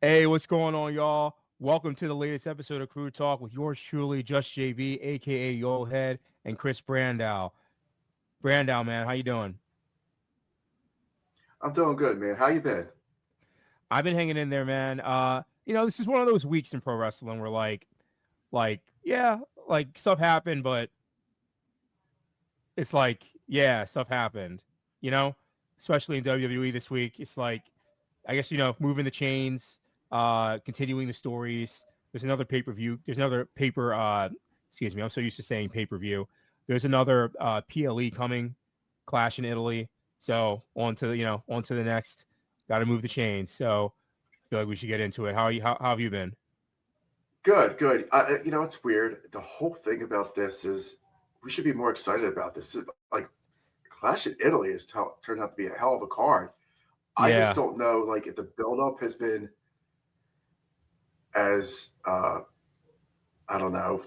Hey, what's going on, y'all? Welcome to the latest episode of Crew Talk with yours truly, JustJayBe, aka Yoldhead, and Chris Brandau. Brandau, man, how you doing? I'm doing good, man. How you been? I've been hanging in there, man. This is one of those weeks in pro wrestling where yeah, like stuff happened, but it's like, yeah, stuff happened. You know, especially in WWE this week. It's like, I guess moving the chains, continuing the stories. There's another pay per view. There's another paper. Excuse me. I'm so used to saying pay per view. There's another PLE coming, Clash in Italy. So on to the next. Got to move the chains. So I feel like we should get into it. How are you? How have you been? Good, good. It's weird. The whole thing about this is we should be more excited about this. Like Clash in Italy has turned out to be a hell of a card. I just Yeah, don't know, like, if the buildup has been as I don't know.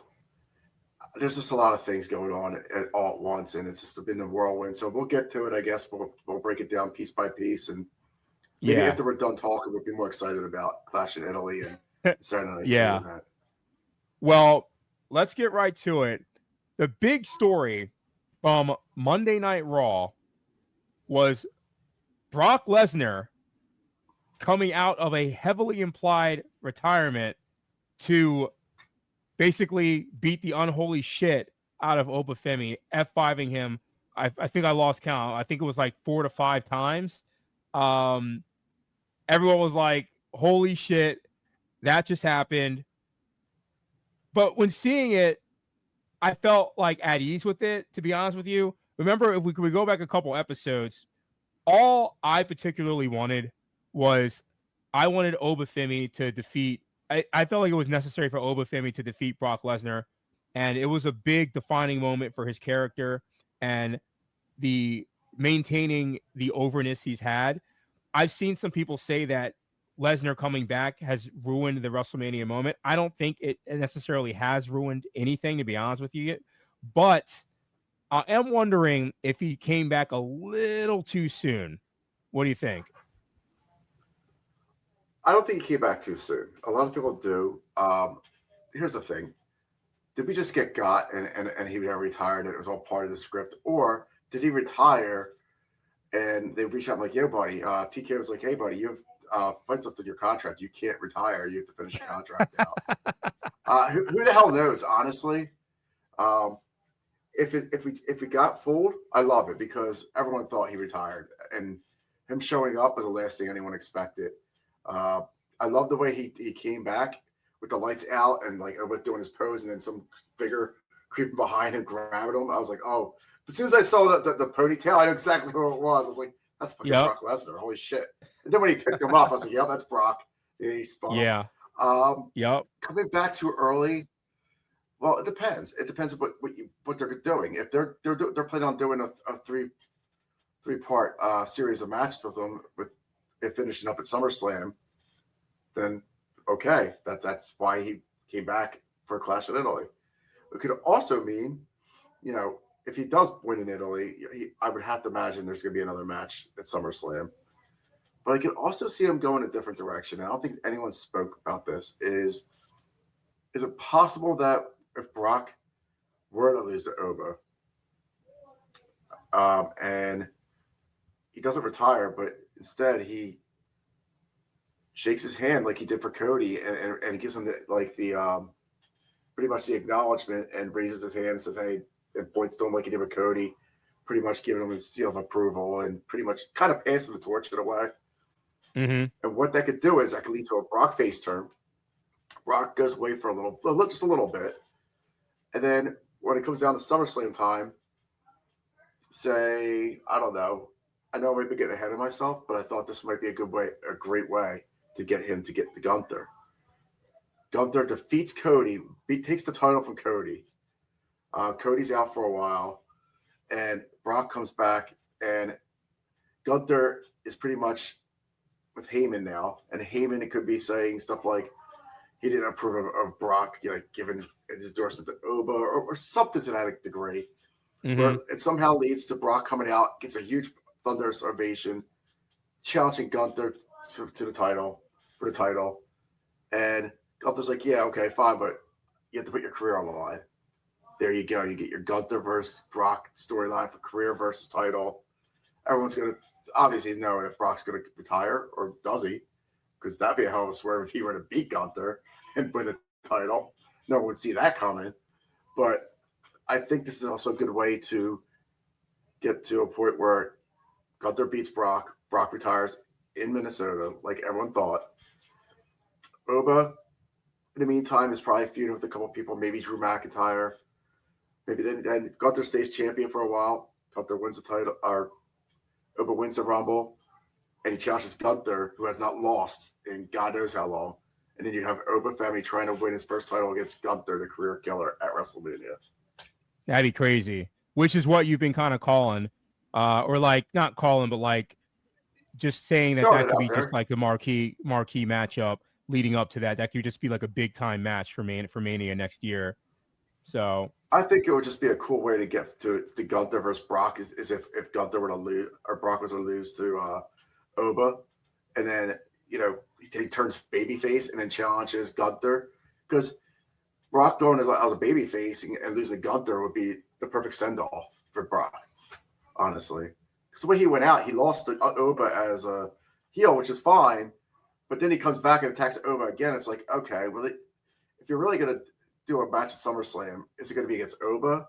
There's just a lot of things going on all at once, and it's just been a whirlwind. So we'll get to it. I guess we'll break it down piece by piece, and maybe yeah, after we're done talking, we'll be more excited about Clash in Italy and Saturday Night yeah. 2 and that. Well, let's get right to it. The big story from Monday Night Raw was Brock Lesnar coming out of a heavily implied retirement to basically beat the unholy shit out of Oba Femi, F5ing him. I think I lost count. I think it was like 4 to 5 times. Um, Everyone was like, holy shit, that just happened. But when seeing it, I felt like at ease with it, to be honest with you. Remember, if we go back a couple episodes, all I particularly wanted was I wanted Oba Femi to defeat. I felt like it was necessary for Oba Femi to defeat Brock Lesnar, and it was a big defining moment for his character and the maintaining the overness he's had. I've seen some people say that Lesnar coming back has ruined the WrestleMania moment. I don't think it necessarily has ruined anything, to be honest with you, but I am wondering if he came back a little too soon. What do you think? I don't think he came back too soon. A lot of people do. Here's the thing: did we just get got and he got retired and it was all part of the script, or did he retire and they reached out like, "Yo, buddy"? TK was like, "Hey, buddy, you have fights left in your contract. You can't retire. You have to finish your contract out." Who the hell knows? Honestly, um, if we got fooled, I love it because everyone thought he retired, and him showing up was the last thing anyone expected. Uh, I love the way he came back with the lights out and like with doing his pose, and then some figure creeping behind him, grabbing him. I was like, oh. As soon as I saw the ponytail, I knew exactly who it was. I was like, that's fucking Yep. Brock Lesnar. Holy shit. And then when he picked him up, I was like, yep, that's Brock. And he spun him. Yeah. Yep. Coming back too early, well, it depends. It depends on what they're doing. If they're planning on doing a three part series of matches with them, with it finishing up at SummerSlam, then okay, that's why he came back for Clash in Italy. It could also mean, you know, if he does win in Italy, I would have to imagine there's going to be another match at SummerSlam. But I could also see him going a different direction. And I don't think anyone spoke about this. Is it possible that if Brock were to lose to Oba, and he doesn't retire, but instead he shakes his hand like he did for Cody and gives him the pretty much the acknowledgement and raises his hand and says, hey, and points to him like he did with Cody, pretty much giving him the seal of approval and pretty much kind of passing the torch in a way. Mm-hmm. And what that could do is that could lead to a Brock face turn. Brock goes away for just a little bit. And then when it comes down to SummerSlam time, say, I don't know. I know I might be getting ahead of myself, but I thought this might be a great way to get him to get the Gunther. Gunther defeats Cody, takes the title from Cody. Cody's out for a while, and Brock comes back, and Gunther is pretty much with Heyman now. And Heyman, it could be saying stuff like he didn't approve of Brock, like giving his endorsement to Oba or something to that degree. Mm-hmm. Where it somehow leads to Brock coming out, gets a huge thunderous ovation, challenging Gunther to the title for the title. And Gunther's like, yeah, okay, fine, but you have to put your career on the line. There you go. You get your Gunther versus Brock storyline for career versus title. Everyone's going to obviously know if Brock's going to retire, or does he? Because that'd be a hell of a swerve if he were to beat Gunther and win the title. No one would see that coming. But I think this is also a good way to get to a point where Gunther beats Brock. Brock retires in Minnesota, like everyone thought. Oba, in the meantime, is probably feuding with a couple people, maybe Drew McIntyre. Maybe then Gunther stays champion for a while. Gunther wins the title, or Oba wins the Rumble, and he challenges Gunther, who has not lost in God knows how long. And then you have Oba Femi trying to win his first title against Gunther, the career killer, at WrestleMania. That'd be crazy. Which is what you've been kind of calling, or like not calling, but like just saying that could be just like the marquee matchup leading up to that. That could just be like a big time match for Mania next year. So I think it would just be a cool way to get to Gunther versus Brock is if Gunther were to lose, or Brock was to lose to Oba, and then he turns babyface and then challenges Gunther, because Brock going as a babyface and losing to Gunther would be the perfect send off for Brock, honestly. Because the way he went out, he lost to Oba as a heel, which is fine, but then he comes back and attacks Oba again. It's like, okay, well, if you're really gonna do a match at SummerSlam, is it going to be against Oba,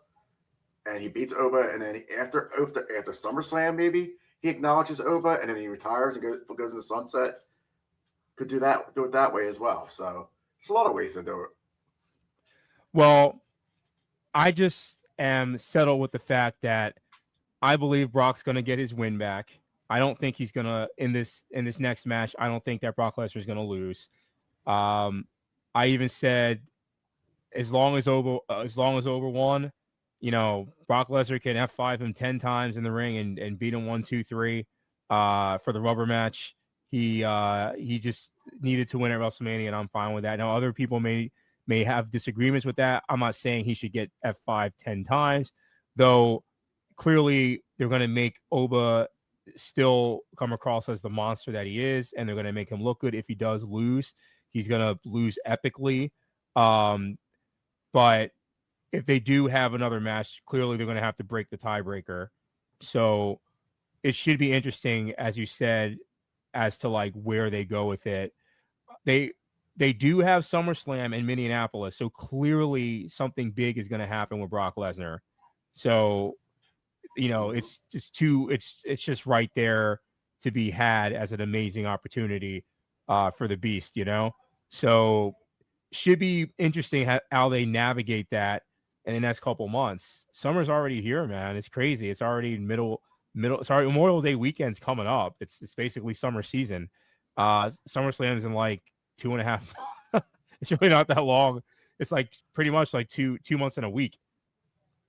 and he beats Oba, and then after SummerSlam, maybe he acknowledges Oba, and then he retires and goes into sunset? Could do it that way as well. So there's a lot of ways to do it. Well, I just am settled with the fact that I believe Brock's going to get his win back. I don't think he's going to in this next match. I don't think that Brock Lesnar is going to lose. I even said, as long as Oba won, Brock Lesnar can F5 him 10 times in the ring and beat him 1, 2, 3 for the rubber match. He just needed to win at WrestleMania, and I'm fine with that. Now, other people may have disagreements with that. I'm not saying he should get F5 10 times, though clearly they're going to make Oba still come across as the monster that he is, and they're going to make him look good. If he does lose, he's going to lose epically. But if they do have another match, clearly they're going to have to break the tiebreaker. So it should be interesting, as you said, as to like where they go with it. They do have SummerSlam in Minneapolis, so clearly something big is going to happen with Brock Lesnar. So, it's just right there to be had as an amazing opportunity for the Beast, So should be interesting how they navigate that in the next couple months. Summer's already here, man. It's crazy. It's already middle. Sorry, Memorial Day weekend's coming up. It's basically summer season. SummerSlam's in like 2.5. It's really not that long. It's like pretty much like two months and a week,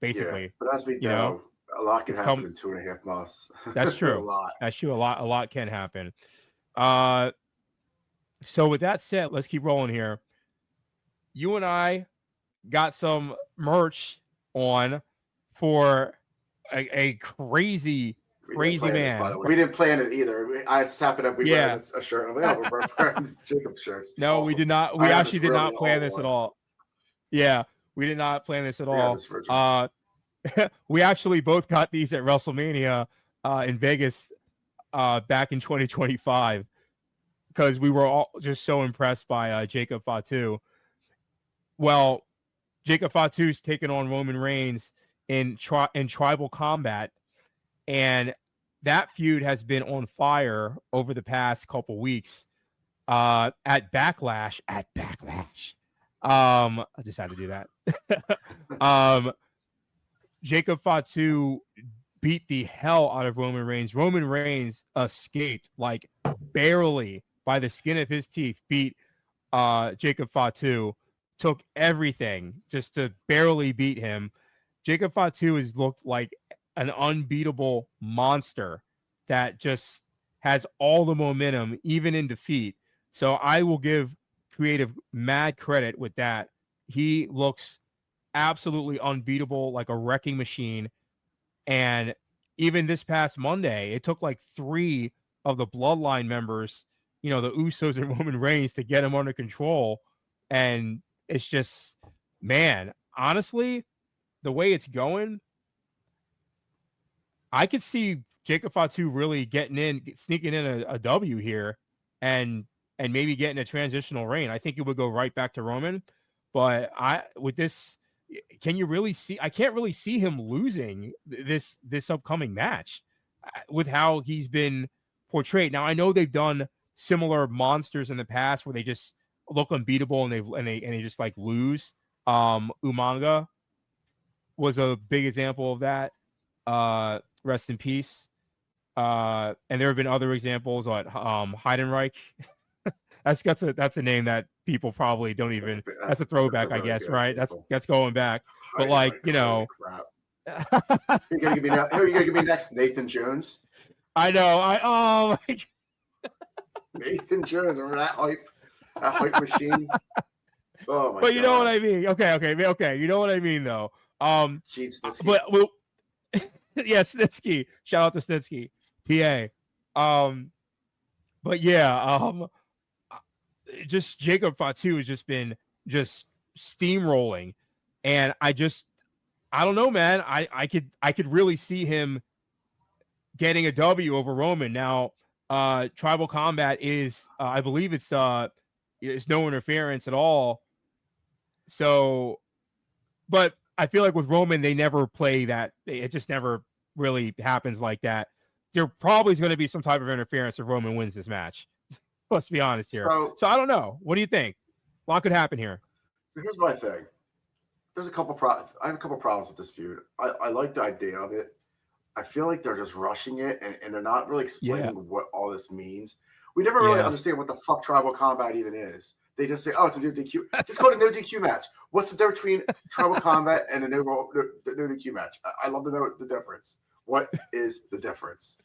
basically. Yeah, but as we know, a lot can happen in 2.5 months. That's true. A lot. That's true. A lot can happen. So with that said, let's keep rolling here. You and I got some merch on for a crazy man. We didn't plan it either. I just happened to be wearing a shirt. I'm like, we're wearing Jacob shirts. It's no, awesome. we did not. We actually did not plan this at all. Yeah, we did not plan this at all. We actually both got these at WrestleMania in Vegas back in 2025 because we were all just so impressed by Jacob Fatu. Well, Jacob Fatu's taken on Roman Reigns in tribal combat, and that feud has been on fire over the past couple weeks. At Backlash. I just had to do that. Jacob Fatu beat the hell out of Roman Reigns. Roman Reigns escaped like barely by the skin of his teeth. Beat Jacob Fatu. Took everything just to barely beat him. Jacob Fatu has looked like an unbeatable monster that just has all the momentum, even in defeat. So I will give Creative mad credit with that. He looks absolutely unbeatable, like a wrecking machine. And even this past Monday, it took like 3 of the Bloodline members the Usos and Roman Reigns to get him under control. And it's just, man, honestly, the way it's going, I could see Jacob Fatu really sneaking in a W here, and maybe getting a transitional reign. I think it would go right back to Roman, but with this, can you really see? I can't really see him losing this upcoming match with how he's been portrayed. Now I know they've done similar monsters in the past where they just look unbeatable and they just like lose. Umanga was a big example of that. Rest in peace. And there have been other examples like Heidenreich. that's a name that people probably don't even. That's a throwback, I guess, right? That's going back. But like, crap. Who are you gonna give me next? Nathan Jones. I know. Nathan Jones. Remember that hype machine? Oh my! But you know what I mean. Okay. You know what I mean, though. But yeah, Snitsky. Shout out to Snitsky, PA. But yeah, just Jacob Fatu has just been steamrolling, and I don't know, man. I could really see him getting a W over Roman. Now, Tribal Combat is, I believe it's no interference at all. So, but I feel like with Roman, they never play that. It just never really happens like that. There probably is going to be some type of interference if Roman wins this match. Let's be honest here. So I don't know. What do you think? A lot could happen here. So here's my thing. There's a couple I have a couple problems with this feud. I like the idea of it. I feel like they're just rushing it, and they're not really explaining what all this means. We never really understand what the fuck Tribal Combat even is. They just say, "Oh, it's a new DQ." Just go to no DQ match. What's the difference between Tribal Combat and the no DQ match? I love to know the difference. What is the difference?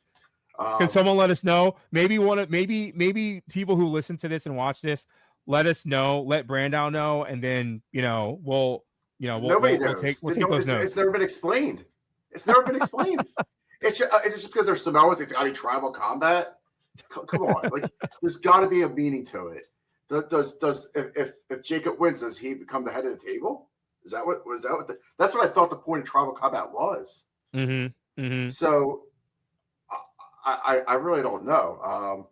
Can someone let us know? Maybe maybe people who listen to this and watch this, let us know. Let Brandau know, and then we'll take those notes. It's never been explained. It's never been explained. Is it just because they're Samoans? It's got to be Tribal Combat. Come on, like there's got to be a meaning to it. If Jacob wins, does he become the head of the table? That's what I thought the point of Tribal Combat was. Mm-hmm. Mm-hmm. So I really don't know.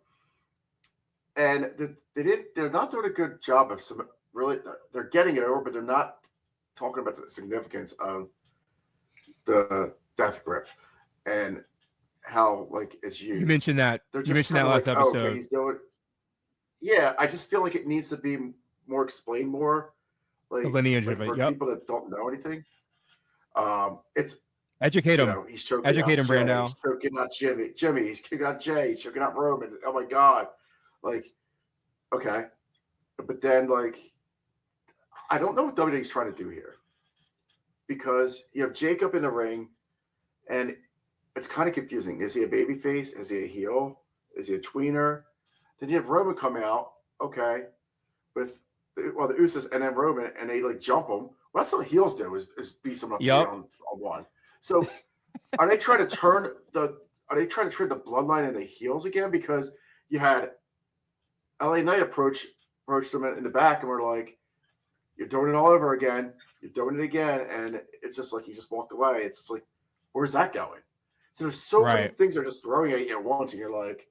And they're not doing a good job of they're getting it over, but they're not talking about the significance of the death grip and how like it's used. You mentioned that. You mentioned that last episode. Okay, he's doing. Yeah, I just feel like it needs to be more explained more. Like, the lineage of it. For people that don't know anything. It's educate them. He's choking educate him, Brandau. He's choking out Jimmy. He's choking out Jay. He's choking out Roman. Oh my God! Like, okay, but then like, I don't know what WWE's trying to do here, because you have Jacob in the ring, and it's kind of confusing. Is he a babyface? Is he a heel? Is he a tweener? Then you have Roman come out, okay, with the Usos and then Roman, and they like jump him. Well, that's what heels do is beat someone up on one. So are they trying to turn the bloodline into heels again? Because you had LA Knight approached them in the back and we're like, you're doing it all over again. You're doing it again. And it's just like he just walked away. It's just like, where's that going? So there's so many things they're just throwing at you at once, and you're like,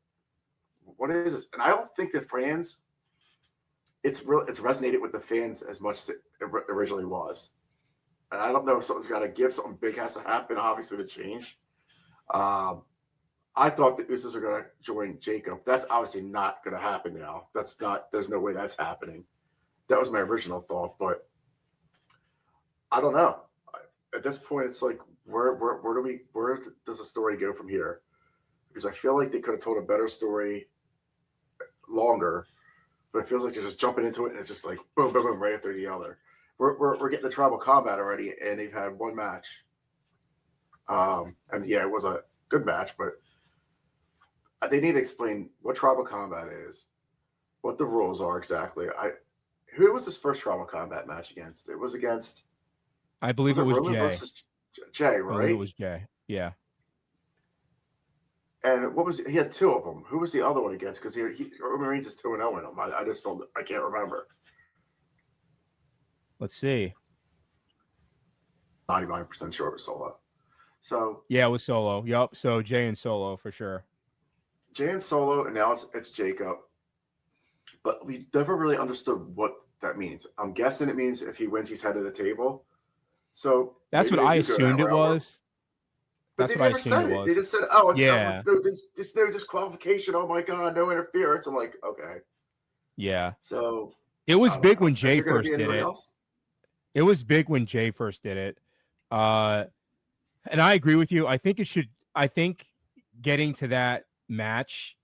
what is this? And I don't think the fans, it's resonated with the fans as much as it originally was. And I don't know if something's got to give, something big has to happen, obviously, to change. I thought the Usos are going to join Jacob. That's obviously not going to happen now. There's no way that's happening. That was my original thought, but I don't know. At this point, it's like, where does the story go from here? Because I feel like they could have told a better story longer, but it feels like they're just jumping into it and it's just like boom, boom, boom, right after the other. We're getting the Tribal Combat already, and they've had one match. And yeah, it was a good match, but they need to explain what Tribal Combat is, what the rules are exactly. Who was this first Tribal Combat match against? It was against, I believe it was Jay. Jay, right? It was Jay. Yeah. And what was he had 2 of them? Who was the other one against? Because Roman Reigns is 2-0 in them. I just don't. I can't remember. Let's see. 99% sure it was Solo. So yeah, it was Solo. Yup. So Jay and Solo for sure. Jay and Solo, and now it's Jacob. But we never really understood what that means. I'm guessing it means if he wins, he's head of the table. So that's what I assumed it was. But That's they what I never assumed said it it. was. They just said, "Oh, yeah, this no disqualification. Oh my god, no interference." I'm like, okay. Yeah. So it was big when Jay Is there first be did it. Else? It was big when Jay first did it. And I agree with you. I think getting to that match,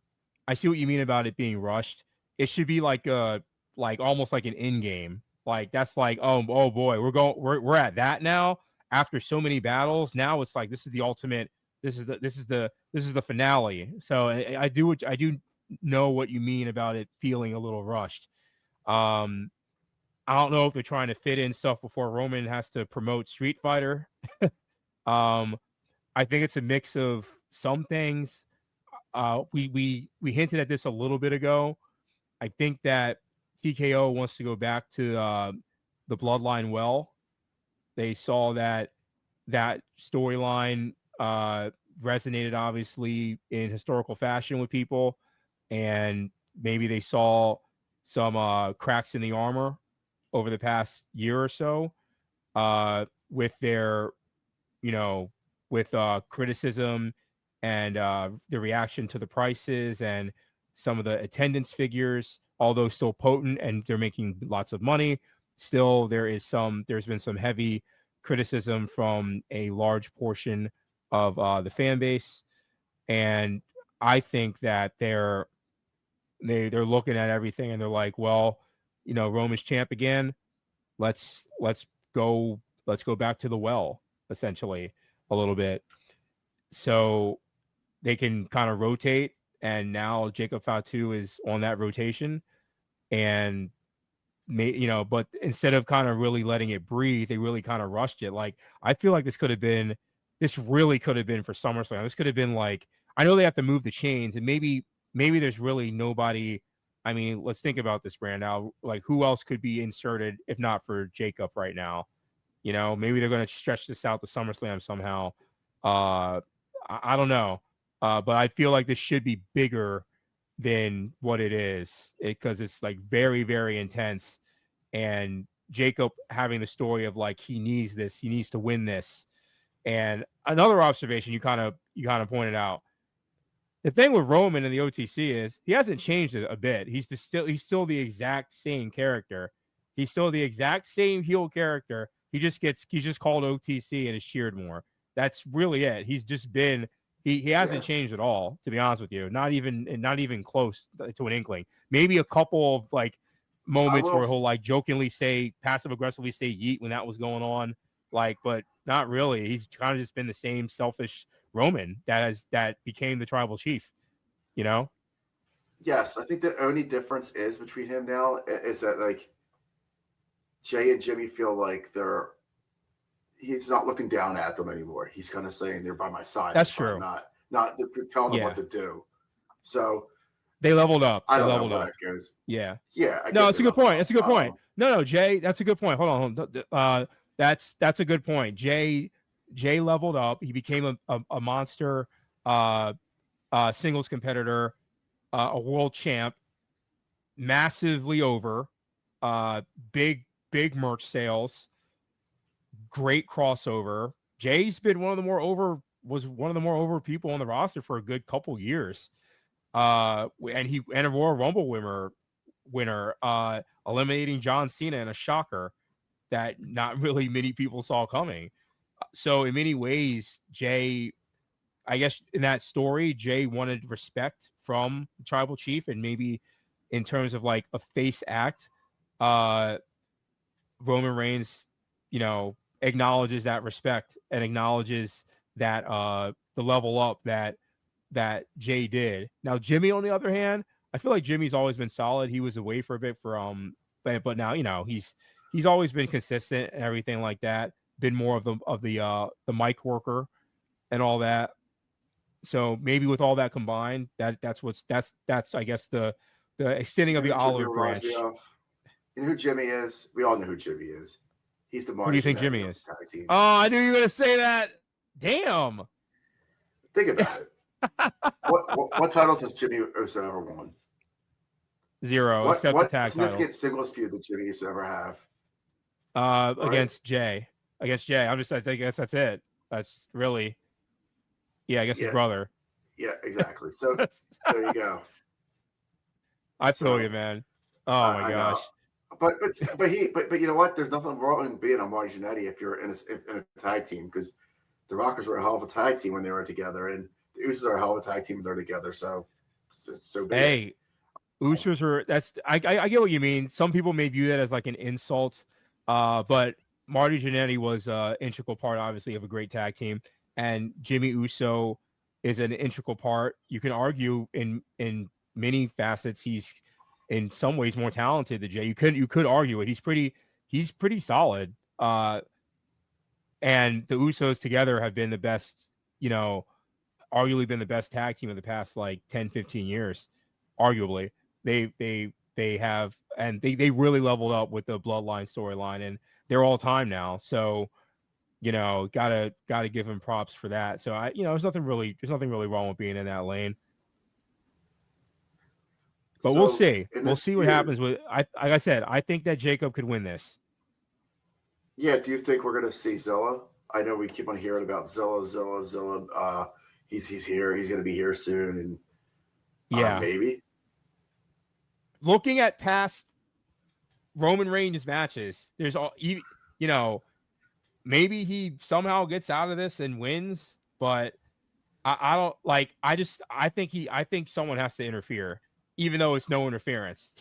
I see what you mean about it being rushed. It should be like almost like an in game. Like that's like, oh boy, we're at that now after so many battles. Now it's like this is the ultimate. This is the finale. So I do know what you mean about it feeling a little rushed. I don't know if they're trying to fit in stuff before Roman has to promote Street Fighter. I think it's a mix of some things. We hinted at this a little bit ago. I think that TKO wants to go back to the Bloodline well. They saw that storyline resonated obviously in historical fashion with people, and maybe they saw some cracks in the armor over the past year or so with their, with criticism and the reaction to the prices and some of the attendance figures, although still potent and they're making lots of money. Still, there's been some heavy criticism from a large portion of the fan base, and I think that they're looking at everything and they're like, well, Roman's champ again. Let's go back to the well, essentially, a little bit, so they can kind of rotate. And now Jacob Fatu is on that rotation, and but instead of kind of really letting it breathe, they really kind of rushed it. Like, I feel like this really could have been for SummerSlam. This could have been like, I know they have to move the chains, and maybe there's really nobody. I mean, let's think about this, Brandau. Like, who else could be inserted if not for Jacob right now? Maybe they're going to stretch this out to SummerSlam somehow. I don't know. But I feel like this should be bigger than what it is, because it's like very, very intense. And Jacob having the story of like, he needs to win this. And another observation you kind of pointed out, the thing with Roman and the OTC is he hasn't changed a bit. He's still the exact same character. He's still the exact same heel character. He's just called OTC and is cheered more. That's really it. He's just been he hasn't changed at all, to be honest with you. Not even close to an inkling. Maybe a couple of like moments where he'll like jokingly say, passive aggressively say yeet when that was going on. Like, but not really. He's kind of just been the same selfish Roman that became the tribal chief, Yes, I think the only difference is between him now is that like Jay and Jimmy feel like he's not looking down at them anymore. He's kind of saying they're by my side. That's true. Not telling them what to do. So they leveled up. I don't know where that goes. Yeah. Yeah. No, it's a good point. It's a good point. No, Jay, that's a good point. Hold on. That's a good point. Jay leveled up. He became a monster singles competitor, a world champ, massively over, big merch sales, great crossover. Jay's been one of the more over people on the roster for a good couple years. And a Royal Rumble winner, eliminating John Cena in a shocker that not really many people saw coming. So in many ways, Jay, I guess in that story, Jay wanted respect from the tribal chief, and maybe in terms of like a face act, Roman Reigns, acknowledges that respect and acknowledges that the level up that Jay did. Now Jimmy, on the other hand, I feel like Jimmy's always been solid. He was away for a bit but now he's always been consistent and everything like that. Been more of the mic worker and all that. So maybe with all that combined, that's I guess the extending You of know the who Jimmy olive reminds me branch. of? You know who Jimmy is? We all know who Jimmy is. He's the Who do Marty you think Jimmy Jannetty of is? the tag team. Oh, I knew you were gonna say that. Damn. Think about it. What titles has Jimmy Uso ever won? 0, except the What tag title. significant singles feud did Jimmy Uso ever have? Right? Against Jay. Against Jay. I guess that's it. That's really, yeah, I guess his Yeah, brother. yeah, exactly. So there you go. I feel So you, man. Oh my I know, gosh. but you know what? There's nothing wrong in being on Marty Jannetty if you're in a tag team, because the Rockers were a hell of a tag team when they were together, and the Usos are a hell of a tag team when they're together. So be it. Hey, Usos are I get what you mean. Some people may view that as like an insult. But Marty Jannetty was an integral part, obviously, of a great tag team, and Jimmy Uso is an integral part. You can argue in many facets he's in some ways more talented than Jay. You could argue it. He's pretty solid. And the Usos together have been the best, arguably been the best tag team of the past like 10, 15 years. Arguably. They have, and they really leveled up with the Bloodline storyline, and they're all time now. So, gotta give him props for that. So there's nothing really wrong with being in that lane. But we'll see. We'll see what happens with. Like I said, I think that Jacob could win this. Yeah. Do you think we're gonna see Zilla? I know we keep on hearing about Zilla. He's here. He's gonna be here soon, and yeah, maybe. Looking at past Roman Reigns matches, there's all maybe he somehow gets out of this and wins, but I don't like. I think someone has to interfere, even though it's no interference.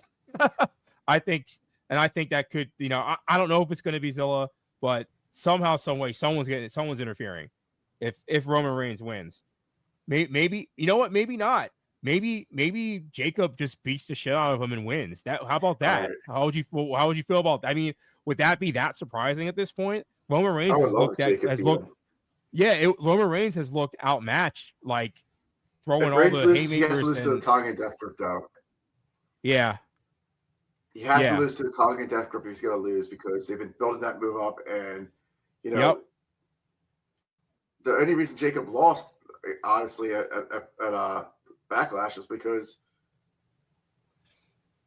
I think that could, I don't know if it's going to be Zilla, but somehow, some way, someone's interfering. If Roman Reigns wins, maybe you know what? Maybe not. Maybe Jacob just beats the shit out of him and wins. How about that? Right. How would you feel about that? I mean, would that be that surprising at this point? Roman Reigns Roman Reigns has looked outmatched, like throwing all the haymakers. He has to lose to the Tongue and Death Grip, though. Yeah. He has to lose to the Tongue and Death Grip if he's going to lose, because they've been building that move up, and the only reason Jacob lost, honestly, at Backlash is because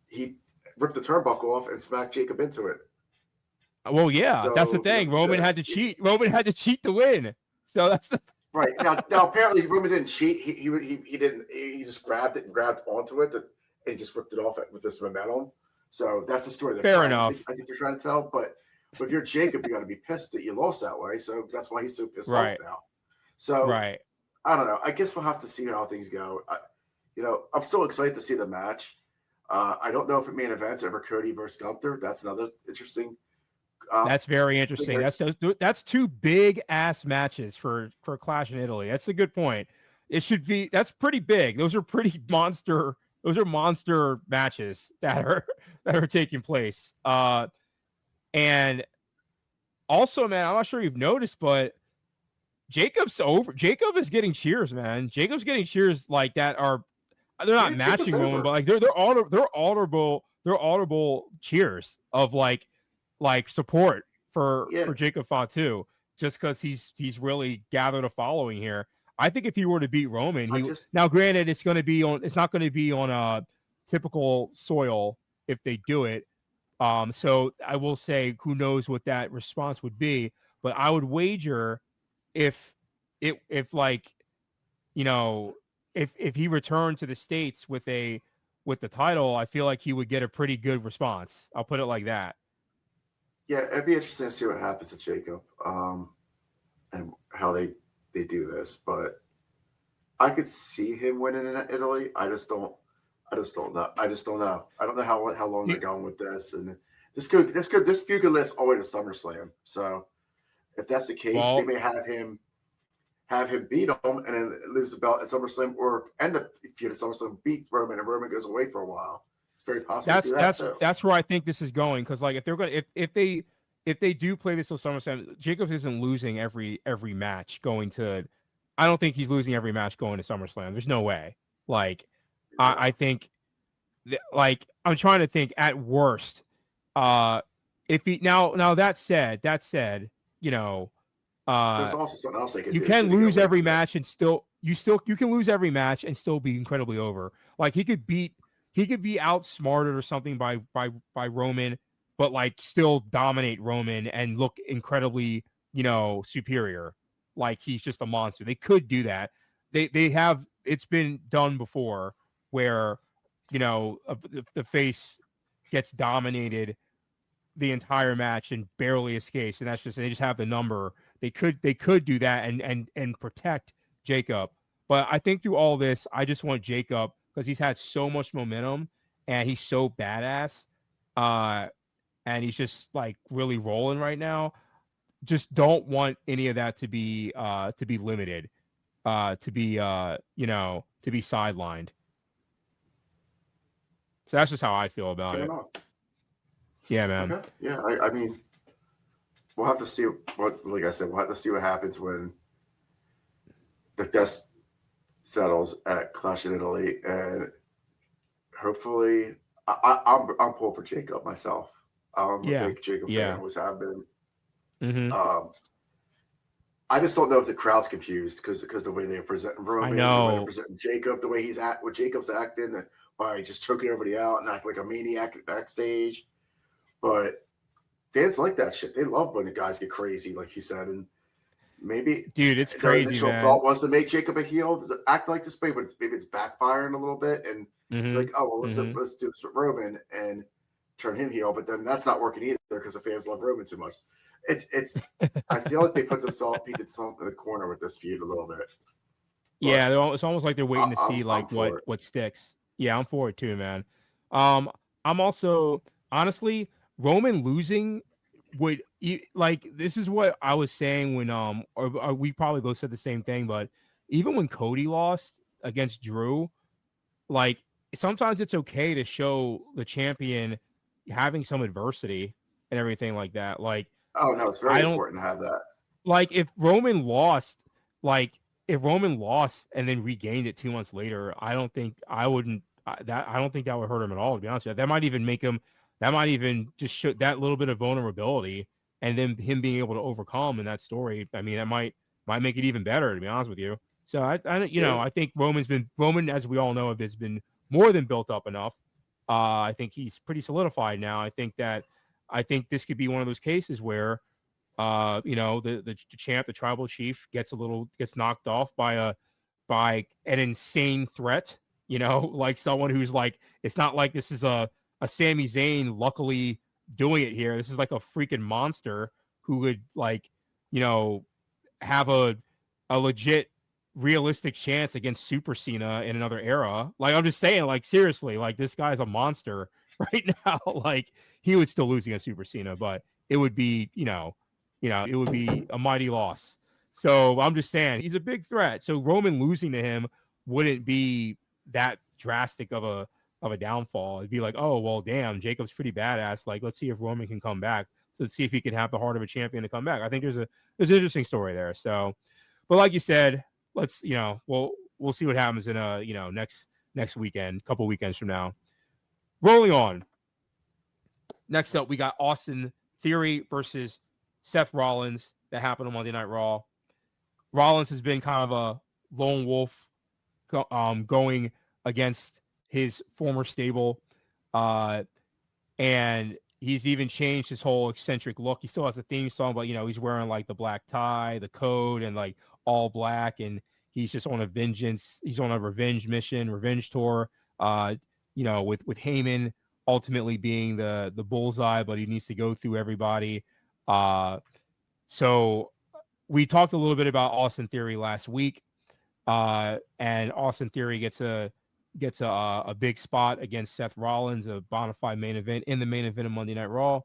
he ripped the turnbuckle off and smacked Jacob into it. Well, yeah, so that's the thing. Roman had to cheat. Roman had to cheat to win. So that's the right. Now apparently Roman didn't cheat. He didn't. He just grabbed onto it, and he just ripped it off with this momentum. So that's the story. Fair enough. I think they're trying to tell. But if you're Jacob, you got to be pissed that you lost that way. So that's why he's so pissed off now. So I don't know. I guess we'll have to see how things go. I'm still excited to see the match. I don't know if it main events over Cody versus Gunther. That's another interesting. That's very interesting. That's two big ass matches for Clash in Italy. That's a good point. It should be. That's pretty big. Those are pretty monster. Those are monster matches that are taking place. And also, man, I'm not sure you've noticed, but Jacob's over. Jacob is getting cheers, man. Jacob's getting cheers like that are. They're not matching Roman, but like they're audible cheers of like support for Jacob Fatu, just because he's really gathered a following here. I think if he were to beat Roman, now granted it's not going to be on a typical soil if they do it. So I will say, who knows what that response would be, but I would wager if he returned to the States with the title, I feel like he would get a pretty good response. I'll put it like that. Yeah, it'd be interesting to see what happens to Jacob, and how they do this. But I could see him winning in Italy. I just don't know. I don't know how long they're going with this, and this feud could last all the way to SummerSlam. So if that's the case, they may have him beat him and then lose the belt at SummerSlam, or end the feud at SummerSlam, beat Roman, and Roman goes away for a while. It's very possible. That's where I think this is going, because like if they do play this till SummerSlam, Jacobs isn't losing every match going to I don't think he's losing every match going to SummerSlam. There's no way. Like, I think, like, I'm trying to think at worst. If he now that said, you know, There's also something else they could you do. can lose every match and still you can lose every match and still be incredibly over. Like he could be outsmarted or something by Roman, but like still dominate Roman and look incredibly, superior. Like he's just a monster. They could do that. They have, it's been done before where, the face gets dominated the entire match and barely escapes, and they just have the number. They could do that and protect Jacob. But I think through all this, I just want Jacob because he's had so much momentum and he's so badass. And he's just like really rolling right now. Just don't want any of that to be limited, to be sidelined. So that's just how I feel about it. Yeah, man. Okay. Yeah, I mean, we'll have to see like I said, we'll have to see what happens when the dust settles at Clash in Italy, and hopefully, I'm pulling for Jacob myself. I'm a big Jacob fan, always have been. Mm-hmm. I just don't know if the crowd's confused because the way they're presenting Roman, the way they're presenting Jacob, the way he's what Jacob's acting by just choking everybody out and act like a maniac backstage. But fans like that shit. They love when the guys get crazy, like you said, and maybe dude, it's crazy. Their initial thought was to make Jacob a heel, act like this way, but maybe it's backfiring a little bit, and like, oh well, let's do this with Roman and turn him heel, but then that's not working either because the fans love Roman too much. It's I feel like they put themselves in the corner with this feud a little bit. But yeah, it's almost like they're waiting to see like what sticks. Yeah, I'm for it too, man. I'm also honestly Roman losing would like this is what I was saying when or we probably both said the same thing, but even when Cody lost against Drew, like sometimes it's okay to show the champion having some adversity and everything like that. Like, oh no, it's very important to have that. Like if Roman lost and then regained it 2 months later, I don't think that would hurt him at all, to be honest with you. That might even make him, that might even just show that little bit of vulnerability and then him being able to overcome in that story. I mean, that might make it even better, to be honest with you. So I think Roman, as we all know, has been more than built up enough. I think he's pretty solidified now. I think this could be one of those cases where, the champ, the tribal chief, gets knocked off by an insane threat. Like someone who's like, it's not like this is a Sami Zayn luckily doing it here. This is like a freaking monster who would have a legit realistic chance against Super Cena in another era. Like I'm just saying, like seriously, like this guy's a monster right now. Like he would still lose against Super Cena, but it would be, it would be a mighty loss. So I'm just saying he's a big threat. So Roman losing to him wouldn't be that drastic of a downfall. It'd be like, oh well, damn, Jacob's pretty badass. Like let's see if Roman can come back. So let's see if he can have the heart of a champion to come back. I think there's an interesting story there. So, but like you said, let's we'll see what happens in next weekend, couple weekends from now. Rolling on. Next up, we got Austin Theory versus Seth Rollins. That happened on Monday Night Raw. Rollins has been kind of a lone wolf, going against his former stable, and he's even changed his whole eccentric look. He still has a theme song, but he's wearing like the black tie, the coat, and like all black, and he's just on a vengeance. He's on a revenge mission, revenge tour. With Heyman ultimately being the bullseye, but he needs to go through everybody. So we talked a little bit about Austin Theory last week, and Austin Theory gets a big spot against Seth Rollins, a bona fide main event in the main event of Monday Night Raw.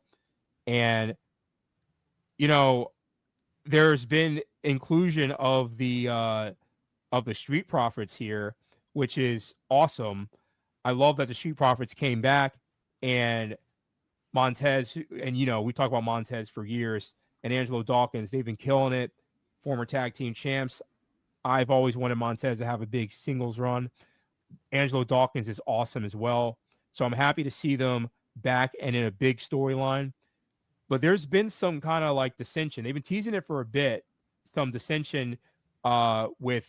And, there's been inclusion of the Street Profits here, which is awesome. I love that the Street Profits came back, and Montez, and we talk about Montez for years, and Angelo Dawkins, they've been killing it, former tag team champs. I've always wanted Montez to have a big singles run. Angelo Dawkins is awesome as well. So I'm happy to see them back and in a big storyline. But there's been some kind of like dissension. They've been teasing it for a bit. Some dissension with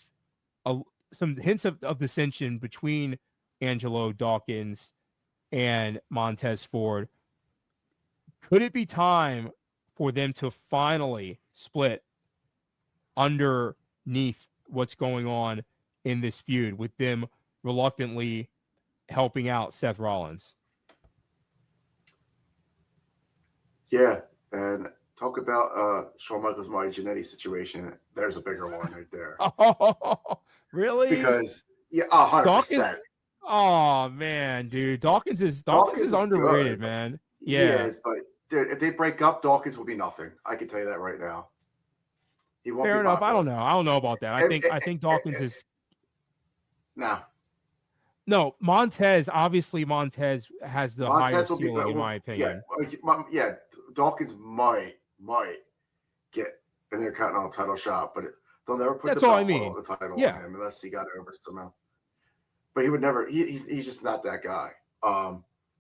some hints of dissension between Angelo Dawkins and Montez Ford. Could it be time for them to finally split underneath what's going on in this feud, with them reluctantly helping out Seth Rollins? Yeah, and talk about Shawn Michaels Marty Jannetty situation. There's a bigger one right there. Oh, really? Because 100%. Oh man, dude, Dawkins is underrated, good, man. Yeah, he is, but if they break up, Dawkins will be nothing. I can tell you that right now. He won't. Fair enough. Popular. I don't know about that. I think Dawkins is. No, Montez. Obviously, Montez has the highest ceiling, in my opinion. Yeah. Dawkins might get an Intercontinental title shot, but they'll never put the title on him unless he got over somehow. But he would never. He's just not that guy.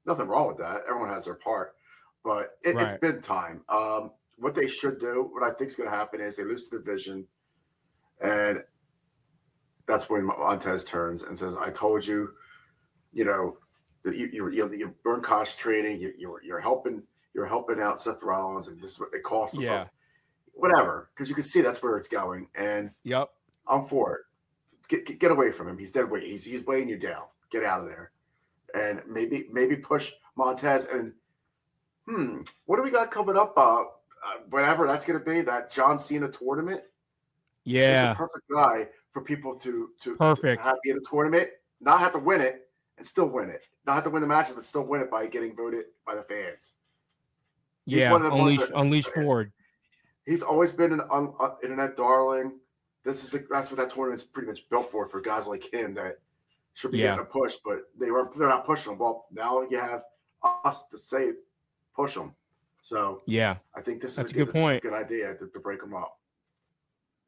Nothing wrong with that. Everyone has their part, but it's been time. What they should do, what I think is going to happen, is they lose the division, and that's when Montez turns and says, "I told you, that you weren't concentrating. You're helping out Seth Rollins, and this is what it costs us." Yeah. Whatever, because you can see that's where it's going, and I'm for it. Get away from him. He's dead weight. He's weighing you down. Get out of there, and maybe push Montez. And what do we got coming up? Whatever that's going to be, that John Cena tournament. Yeah, he's the perfect guy for people to have be in a tournament, not have to win it and still win it, not have to win the matches but still win it by getting voted by the fans. Unleash Ford. He's always been an internet darling. That's what that tournament's pretty much built for guys like him that should be getting a push, but they're not pushing them. Well, now you have us to say push them. So I think that's a good point. Good idea to break them up.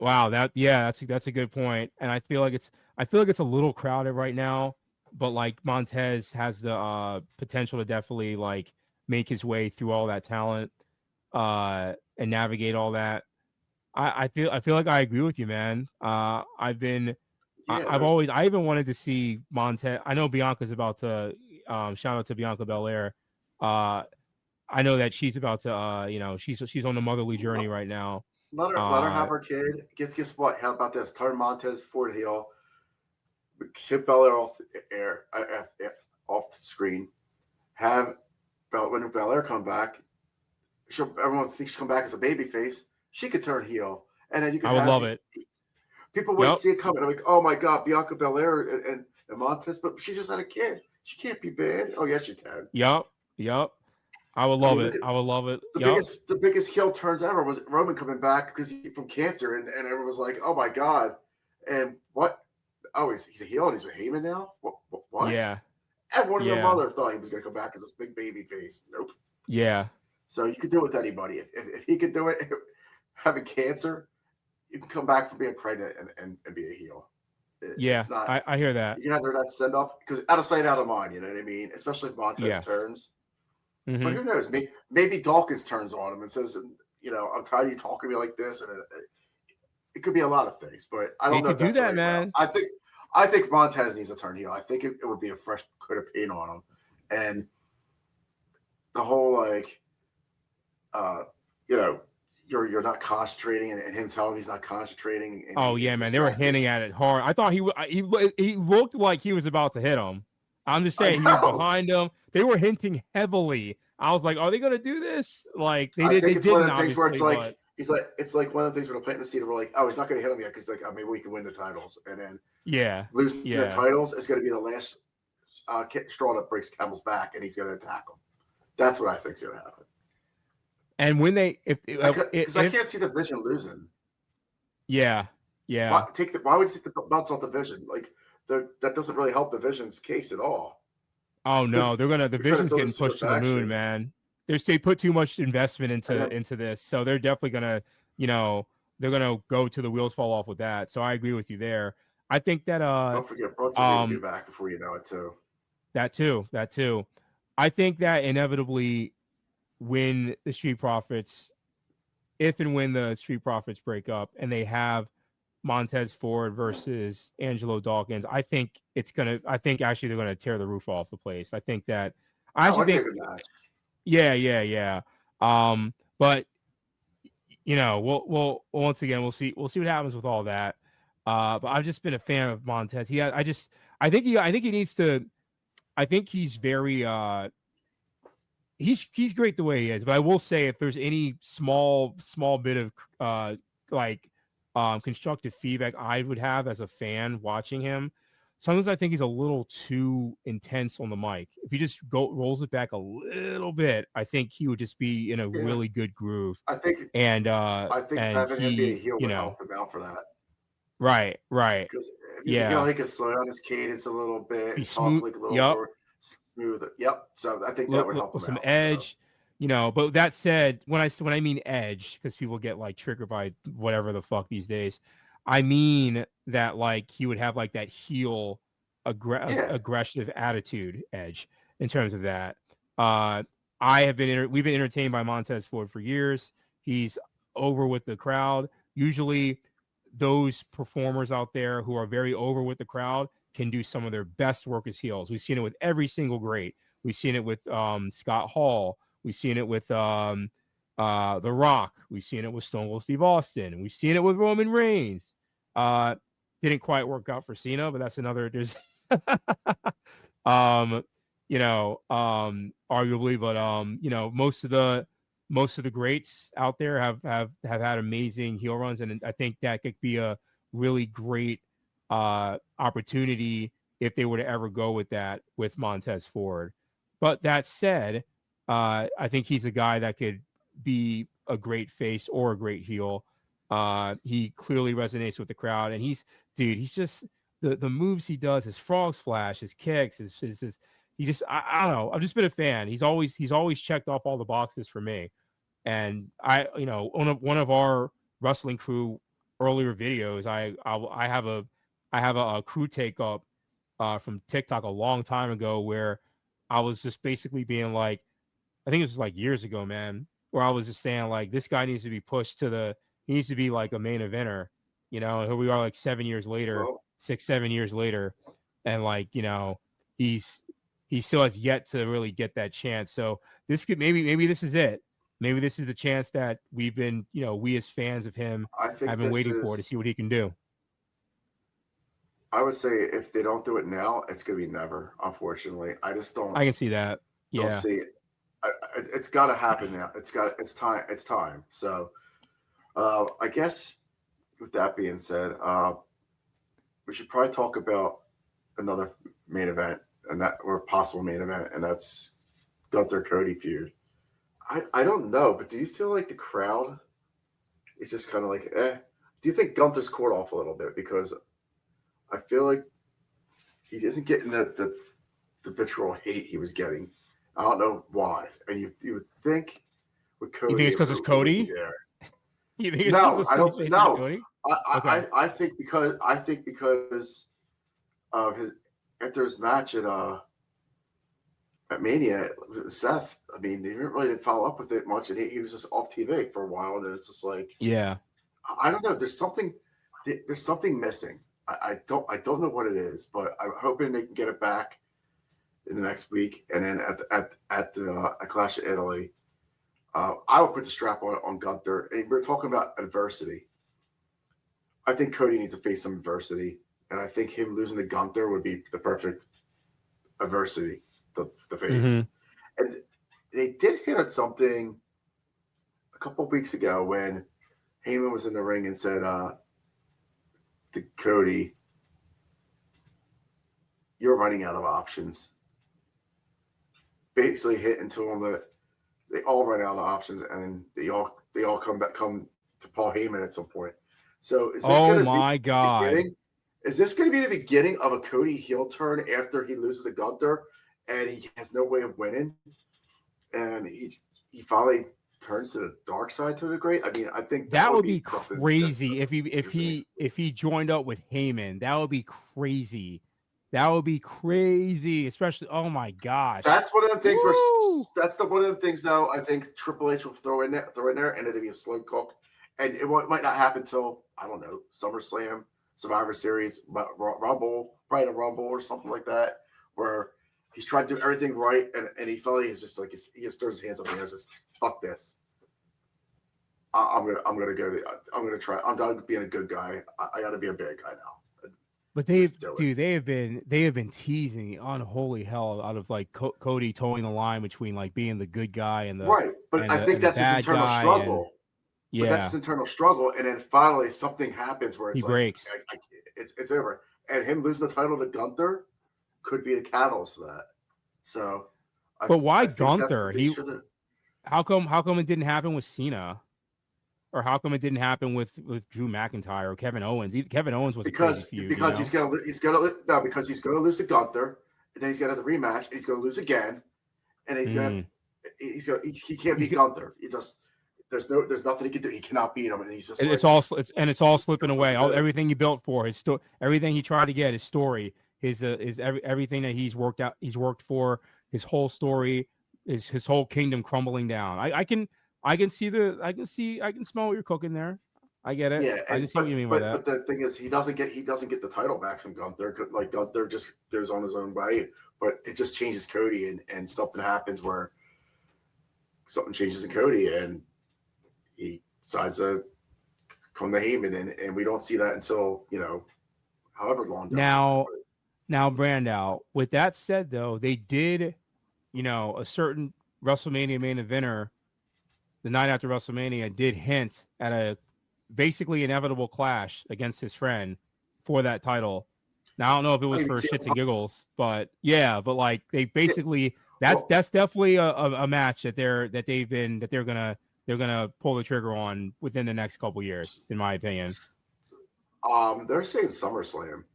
Wow, that's a good point, and I feel like it's a little crowded right now, but like Montez has the potential to definitely like make his way through all that talent and navigate all that. I feel like I agree with you, man. I even wanted to see Montez. I know Bianca's about to shout out to Bianca Belair. I know that she's about to she's on the motherly journey right now. Let her have her kid. Guess what? How about this? Turn Montez Ford heel. Keep Belair off the air, off the screen. Have when Belair come back, everyone thinks she'll come back as a babyface. She could turn heel, and then you could. I would love it. People wouldn't see it coming. I'm like, oh my god, Bianca Belair and Montez, but she just had a kid. She can't be bad. Oh yes, she can. Yep. I would love it. I would love it. The biggest heel turns ever was Roman coming back because from cancer, and everyone was like, oh my god, and what? Oh, he's a heel and he's with Heyman now. What? Yeah. Everyone and their mother thought he was going to come back as this big baby face. Nope. Yeah. So you could do it with anybody. If he could do it, having cancer, you can come back from being pregnant and be a heel. I hear that. You can have that send off because out of sight, out of mind. You know what I mean? Especially if Montez turns. Mm-hmm. But who knows? Maybe Dawkins turns on him and says, I'm tired of you talking to me like this, and it could be a lot of things. But I don't know. If that's do that, man. I think Montez needs a turn heel. I think it would be a fresh coat of paint on him, and the whole you're not concentrating, and him telling him he's not concentrating. And man, they were hinting at it hard. I thought he looked like he was about to hit him. I'm just saying he was behind him. They were hinting heavily. I was like, are they going to do this? Like they didn't. It's one of the things where it's like one of the things where they're planting the seed. We're like, oh, he's not going to hit him yet because maybe we can win the titles, and then lose the titles is going to be the last straw that breaks camel's back, and he's going to attack him. That's what I think is going to happen. And when because I can't see the Vision losing. Yeah. Why would you take the belts off the Vision? Like that doesn't really help the Vision's case at all. Oh no, the Vision's getting pushed to the moon, man. They put too much investment into this, so they're definitely gonna they're gonna go to the wheels fall off with that. So I agree with you there. I think that Don't forget, Brunson's going to be back before you know it too. that too. I think that inevitably when the Street Profits, if and when the Street Profits break up and they have Montez Ford versus Angelo Dawkins, I think actually they're gonna tear the roof off the place. I think that I actually think yeah. But we'll once again we'll see what happens with all that. But I've just been a fan of Montez. I think he needs to. I think he's very he's great the way he is. But I will say if there's any small bit of constructive feedback I would have as a fan watching him, sometimes I think he's a little too intense on the mic. If he just rolls it back a little bit, I think he would just be in a really good groove. I think and having him be a heel would help him out for that. Right. Because if he's a heel, he can slow down his cadence a little bit, talk like a little more smooth. Yep. So I think that would help him some out. edge. But that said, when I mean edge, because people get like triggered by whatever the fuck these days, I mean that like he would have like that heel aggressive attitude edge in terms of that. We've been entertained by Montez Ford for years. He's over with the crowd. Usually those performers out there who are very over with the crowd can do some of their best work as heels. We've seen it with every single great. We've seen it with Scott Hall. We've seen it with The Rock. We've seen it with Stone Cold Steve Austin. We've seen it with Roman Reigns. Didn't quite work out for Cena, but that's another. There's, arguably, but most of the greats out there have had amazing heel runs, and I think that could be a really great opportunity if they were to ever go with that with Montez Ford. But that said, I think he's a guy that could be a great face or a great heel. He clearly resonates with the crowd, and he's just the moves he does, his frog splash, his kicks, I don't know. I've just been a fan. He's always checked off all the boxes for me. And on one of our wrestling crew earlier videos, I have a crew take up from TikTok a long time ago where I was just basically being like, I think it was like years ago, man, where I was just saying like this guy needs to be pushed he needs to be like a main eventer, and here we are like 7 years later, 6-7 years later, and like he still has yet to really get that chance. So this could maybe this is it. Maybe this is the chance that we've been, we as fans of him have been waiting for to see what he can do. I would say if they don't do it now, it's going to be never, unfortunately. I can see that. Yeah. Don't see it. It's got to happen now. It's time. It's time. So I guess with that being said, we should probably talk about another main event or possible main event, and that's Gunther Cody feud. I don't know, but do you feel like the crowd is just kind of like, eh? Do you think Gunther's cooled off a little bit? Because I feel like he isn't getting the vitriol hate he was getting. I don't know why. And you would think with Cody, you think it's because it's Cody? You think it's no, I don't. No, Cody? I think because of his after his match at Mania with Seth. I mean, they didn't follow up with it much, and he was just off TV for a while, and it's just like, yeah, I don't know. There's something missing. I don't know what it is, but I'm hoping they can get it back in the next week, and then at Clash of Italy, I would put the strap on Gunther. And we're talking about adversity. I think Cody needs to face some adversity, and I think him losing to Gunther would be the perfect adversity to face. Mm-hmm. And they did hit at something a couple of weeks ago when Heyman was in the ring and said to Cody, "You're running out of options." Basically hitting to him that they all run out of options, and they all come to Paul Heyman at some point. So is this is this going to be the beginning of a Cody heel turn after he loses to Gunther and he has no way of winning, and he finally turns to the dark side to a degree. I mean, I think that would be something crazy if he joined up with Heyman. That would be crazy. That would be crazy, especially. Oh my gosh, that's one of the things Woo! where that's one of the things though. I think Triple H will throw in there, and it'll be a slow cook, and it might not happen till I don't know SummerSlam, Survivor Series, Rumble, probably a Rumble or something like that, where he's trying to do everything right, and he felt he's just like he just throws his hands up and he says, "Fuck this." I'm gonna try. I'm done being a good guy. I got to be a bad guy now. But they have been teasing the unholy hell out of like Cody towing the line between like being the good guy and the right. But I think that's his internal struggle. But that's his internal struggle, and then finally something happens where it's he breaks. It's over, and him losing the title to Gunther could be the catalyst of that. So, but why Gunther? How come it didn't happen with Cena? Or how come it didn't happen with Drew McIntyre or Kevin Owens? Kevin Owens was because he's gonna lose to Gunther, and then he's gonna have the rematch, and he's gonna lose again, and he can't beat Gunther. There's nothing he can do. He cannot beat him, and he's just it's all slipping away. Everything he built for everything he tried to get, his story, everything that he's worked for, his whole story, his whole kingdom crumbling down. I can smell what you're cooking there. I get it. Yeah, I can see what you mean by that. But the thing is, he doesn't get the title back from Gunther. Like Gunther just goes on his own way. But it just changes Cody, and something happens where something changes in Cody, and he decides to come to Heyman, and we don't see that until however long. Now, Brandau. With that said, though, they did, a certain WrestleMania main eventer. The night after WrestleMania did hint at a basically inevitable clash against his friend for that title. Now I don't know if it was for shits and giggles, but yeah, but like they basically that's definitely a match that they're gonna pull the trigger on within the next couple years, in my opinion. They're saying SummerSlam,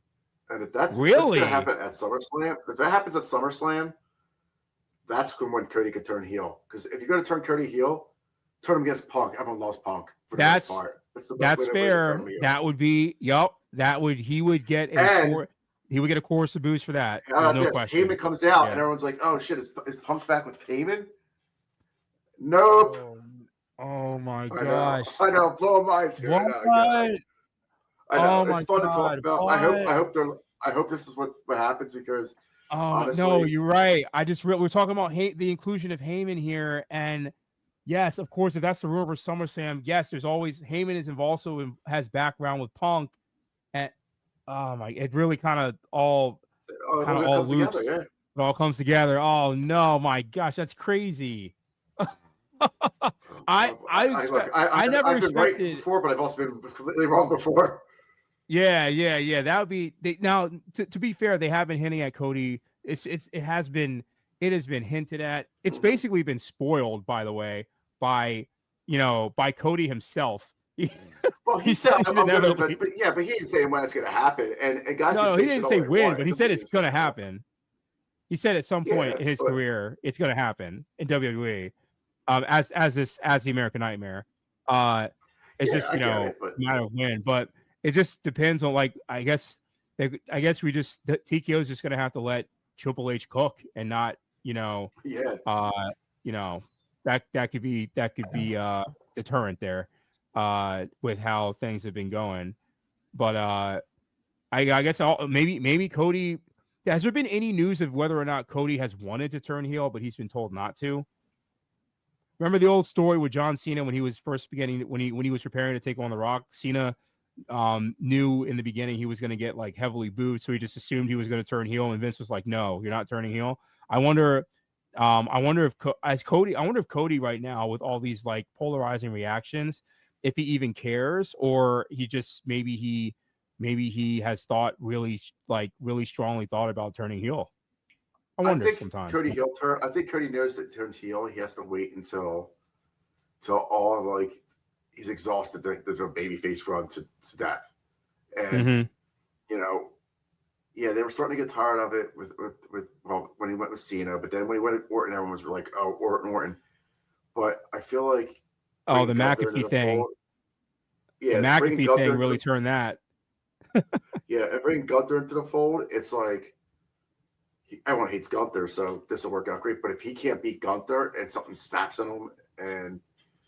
and if that's really gonna happen at SummerSlam, if that happens at SummerSlam, that's when Cody could turn heel. Because if you're gonna turn Cody heel, turn him against Punk. Everyone loves Punk. For the most part. That's fair. That would be he would get a chorus of booze for that. No question. Heyman comes out and everyone's like, "Oh shit, is Punk back with Heyman?" Nope. Oh my gosh. I know. Blow minds here. What? I know. It's fun to talk about. What? I hope this is what happens because honestly, no, you're right. We're talking about the inclusion of Heyman here, and yes, of course, if that's the rumor for SummerSlam, yes, there's always Heyman is also has background with Punk, and it really kind of all loops. Together, It all comes together. Oh no, my gosh, that's crazy. I never expected right before, but I've also been completely wrong before. Yeah. That would be now. To be fair, they have been hinting at Cody. It has been hinted at. It's basically been spoiled, by the way, by Cody himself. Well, he said, but he didn't say when it's going to happen. And guys, no, he didn't say when, but he said it's going to happen. He said at some point in his career, it's going to happen in WWE. As the American Nightmare. It's just a matter of when, but it just depends on I guess TKO is just going to have to let Triple H cook and not that could be deterrent there with how things have been going. But I guess maybe Cody. Has there been any news of whether or not Cody has wanted to turn heel, but he's been told not to? Remember the old story with John Cena when he was first beginning when he was preparing to take on The Rock? Cena knew in the beginning he was going to get heavily booed, so he just assumed he was going to turn heel, and Vince was like, "No, you're not turning heel." I wonder if Cody right now, with all these polarizing reactions, if he even cares, or he just maybe he has thought really strongly thought about turning heel. I think sometimes. I think Cody knows that turn heel. He has to wait until all he's exhausted. There's a babyface run to death, and they were starting to get tired of it with when he went with Cena, but then when he went with Orton, everyone was like, "Oh, Orton." but I feel like Oh, the bringing Gunther into McAfee the thing. fold, The yeah, bringing McAfee Gunther thing really into turned that. yeah, and bringing Gunther into the fold, it's like everyone hates Gunther, so this will work out great. But if he can't beat Gunther and something snaps in him, and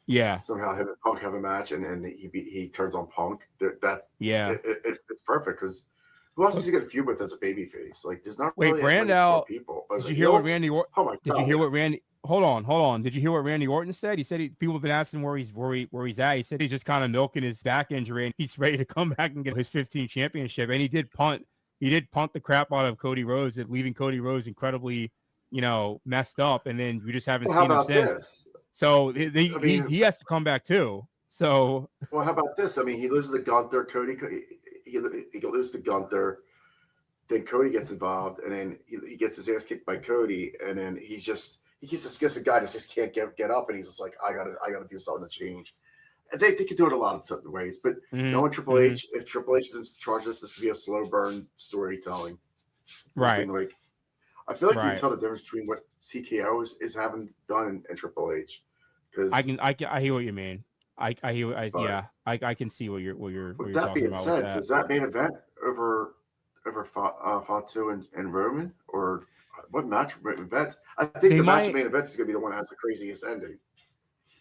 Yeah. somehow him and Punk have a match, and he turns on Punk, that's Yeah. it's perfect because who else is Look, he going to feud with as a babyface? Like, there's not wait, really as many core Brandau. people. As Did a you hear what heel, Randy? oh my Did you god, hear what Randy? Hold on. Did you hear what Randy Orton said? He said people have been asking where he's at. He said he's just kind of milking his back injury and he's ready to come back and get his 15th championship. And he did punt the crap out of Cody Rhodes, leaving Cody Rhodes incredibly, messed up. And then we just haven't well, how seen him about since. this? So I mean, he has to come back too. So well, how about this? I mean, he loses to Gunther. Cody, he loses to Gunther. Then Cody gets involved, and then he gets his ass kicked by Cody, and then he gets a guy that just can't get up, and he's just like, I gotta do something to change. And they can do it a lot of certain ways, but knowing Triple H, if Triple H is in charge of this to be a slow burn storytelling, right. Like, I feel like you Right. can tell the difference between what TKO is having done in Triple H. Because I hear what you mean. I can see what you're with that talking being about with said, that. does that main event over Fatu and Roman, or what match events? I think the match of main events is going to be the one that has the craziest ending.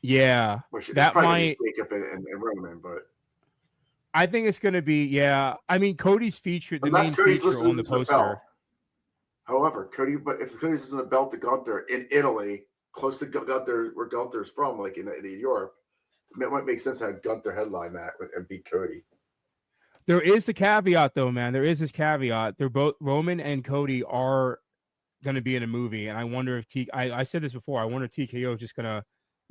Yeah, Which that might be Jacob and Roman, but I think it's going to be. Yeah, I mean Cody's feature, the main feature on the poster. However, but if Cody's losing the belt to Gunther in Italy, close to Gunther, where Gunther's from, like in Europe, it might make sense to have Gunther headline that and beat Cody. There is the caveat, though, man. There is this caveat. They're both Roman and Cody are going to be in a movie, and I wonder if I said this before. I wonder if TKO is just going to,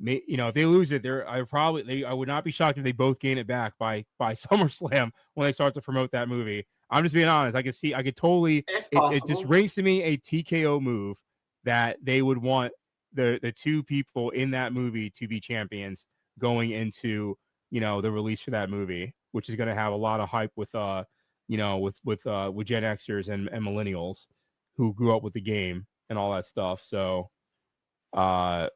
if they lose it, I would not be shocked if they both gain it back by SummerSlam when they start to promote that movie. I'm just being honest. I could totally. It just rings to me a TKO move that they would want the two people in that movie to be champions going into the release for that movie, which is going to have a lot of hype with with Gen Xers and millennials who grew up with the game and all that stuff. So there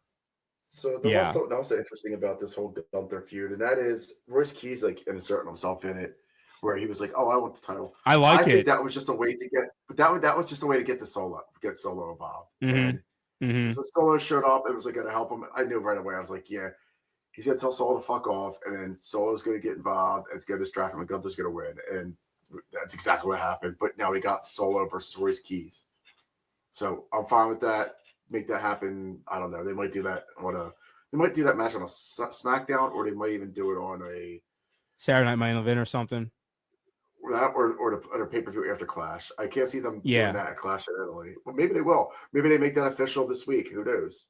was something else interesting about this whole Gunther feud, and that is Royce Keys like inserting himself in it, where he was like, "Oh, I want the title." I think that was just a way to get, but that was just a way to get Solo involved. And so Solo showed up. It was like going to help him. I knew right away. I was like, yeah. He's going to tell Solo to fuck off, and then Solo's going to get involved. And it's going to distract him, and Gunther's going to win. And that's exactly what happened. But now we got Solo versus Royce Keys. So I'm fine with that. Make that happen. I don't know. They might do that match on a SmackDown, or they might even do it on a Saturday Night Main Event or something. Or the pay-per-view after Clash. I can't see them doing that at Clash in Italy. Well, maybe they will. Maybe they make that official this week. Who knows?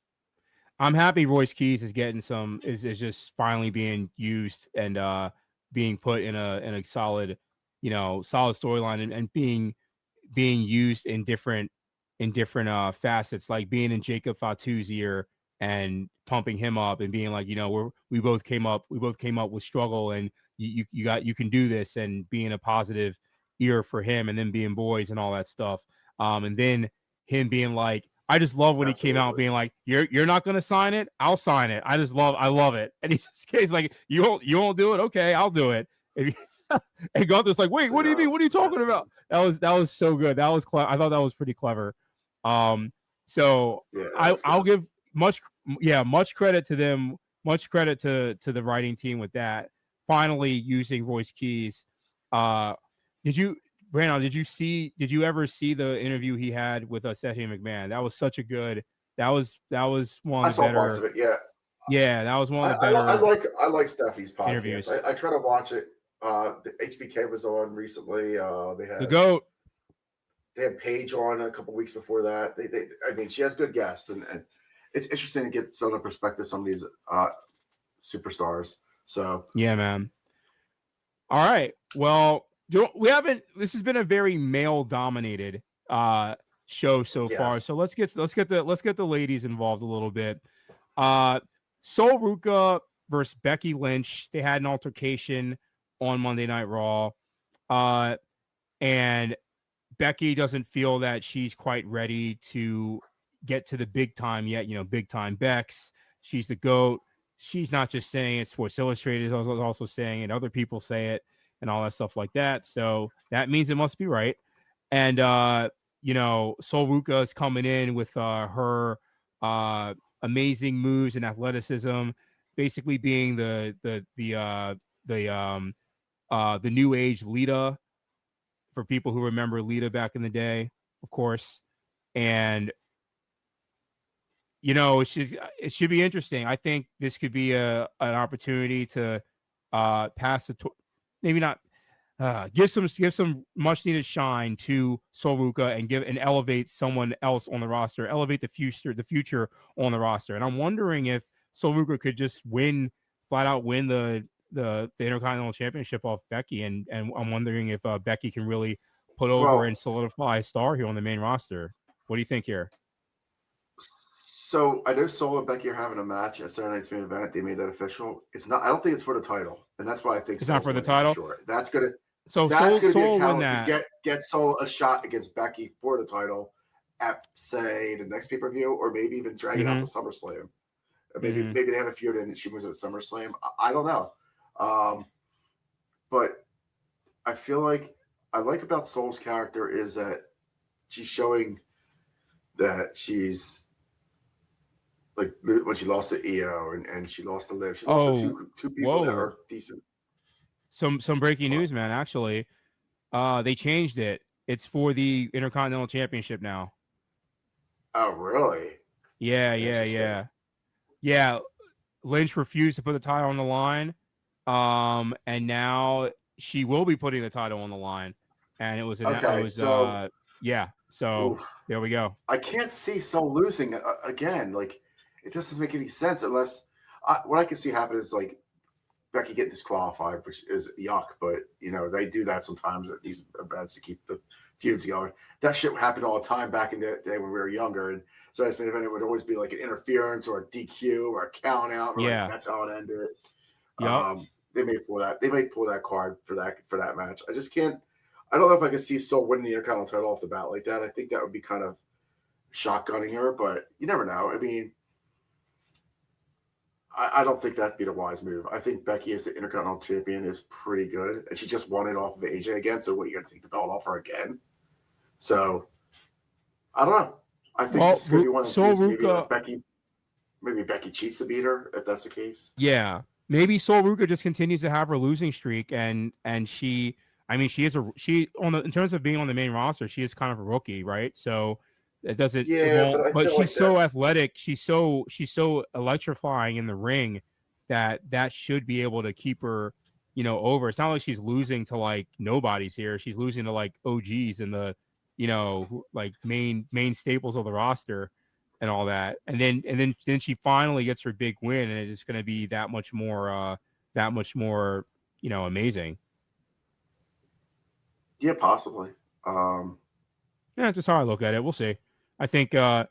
I'm happy Royce Keys is getting is just finally being used and being put in a solid, solid storyline and being used in different facets, like being in Jacob Fatu's ear and pumping him up and being like, we both came up with struggle and you can do this, and being a positive ear for him, and then being boys and all that stuff. And then him being like, I just love when he came out being like, you're not gonna sign it, I'll sign it. I love it. And he's like, you won't do it, okay, I'll do it. And Gunther's like, wait, what do you mean? What are you talking about? That was so good. That was I thought that was pretty clever. So yeah, I'll give much credit to them, much credit to the writing team with that. Finally using Royce Keys. Brandon, did you ever see the interview he had with Stephanie McMahon? That was such a good. That was one of the better. I saw parts of it. Yeah. Yeah, that was one of the better. I like Stephanie's podcast. Interviews. I try to watch it. The HBK was on recently. They had the GOAT. They had Paige on a couple weeks before that. I mean, she has good guests, and it's interesting to get some of the perspective of some of these superstars. So yeah, man. All right. Well, this has been a very male dominated show so far. So let's get the ladies involved a little bit. Sol Ruca versus Becky Lynch. They had an altercation on Monday Night Raw. And Becky doesn't feel that she's quite ready to get to the big time yet, big time Bex. she's the GOAT. She's not just saying it. Sports Illustrated is also saying it. Other people say it and all that stuff like that. So that means it must be right. And, Sol Ruca is coming in with her amazing moves and athleticism, basically being the new age Lita, for people who remember Lita back in the day, of course. And it should be interesting. I think this could be an opportunity to pass maybe not give some much needed shine to Sol Ruca and elevate someone else on the roster, elevate the future on the roster. And I'm wondering if Sol Ruca could just flat out win the Intercontinental Championship off Becky, and I'm wondering if Becky can really put over and solidify a star here on the main roster. What do you think here? So I know Sol and Becky are having a match at Saturday Night's Main Event. They made that official. It's not. I don't think it's for the title, and that's why I think it's not for the title. Sure, that's gonna. So that's Sol, gonna be a catalyst to get Sol a shot against Becky for the title at, say, the next pay-per-view, or maybe even drag it out to SummerSlam. Maybe they have a feud and she wins at SummerSlam. I don't know. But I feel like I like about Sol's character is that she's showing that she's like when she lost to Io and she lost to Liv. She lost to two people that are decent. Some breaking news, man. Actually, they changed it. It's for the Intercontinental Championship now. Oh, really? Yeah. Lynch refused to put the title on the line, and now she will be putting the title on the line. And it was So there we go. I can't see Sol losing again. Like, it doesn't make any sense unless what I can see happen is like Becky getting disqualified, which is yuck. But they do that sometimes at these events to keep the feuds going. That shit happened all the time back in the day when we were younger. And so it would always be like an interference or a DQ or a count out. Yeah, like, that's how it ended. Yep. They may pull that. They may pull that card for that match. I just can't. I don't know if I can see Sol winning the Intercontinental title off the bat like that. I think that would be kind of shotgunning her, but you never know. I mean, I don't think that'd be the wise move. I think Becky as the Intercontinental Champion is pretty good, and she just won it off of AJ again. So what, are you going to take the belt off her again? So I don't know. I think this is going to be one of those. Maybe Becky cheats to beat her if that's the case. Yeah, maybe Sol Ruca just continues to have her losing streak, and she. I mean, in terms of being on the main roster, she is kind of a rookie, right? So it doesn't. Yeah, but she's so athletic. She's so electrifying in the ring that should be able to keep her, over. It's not like she's losing to like nobodies here. She's losing to like OGs and the, like main staples of the roster and all that. And then she finally gets her big win, and it's going to be that much more, amazing. Yeah, possibly. Yeah, just how I look at it. We'll see. I think I'm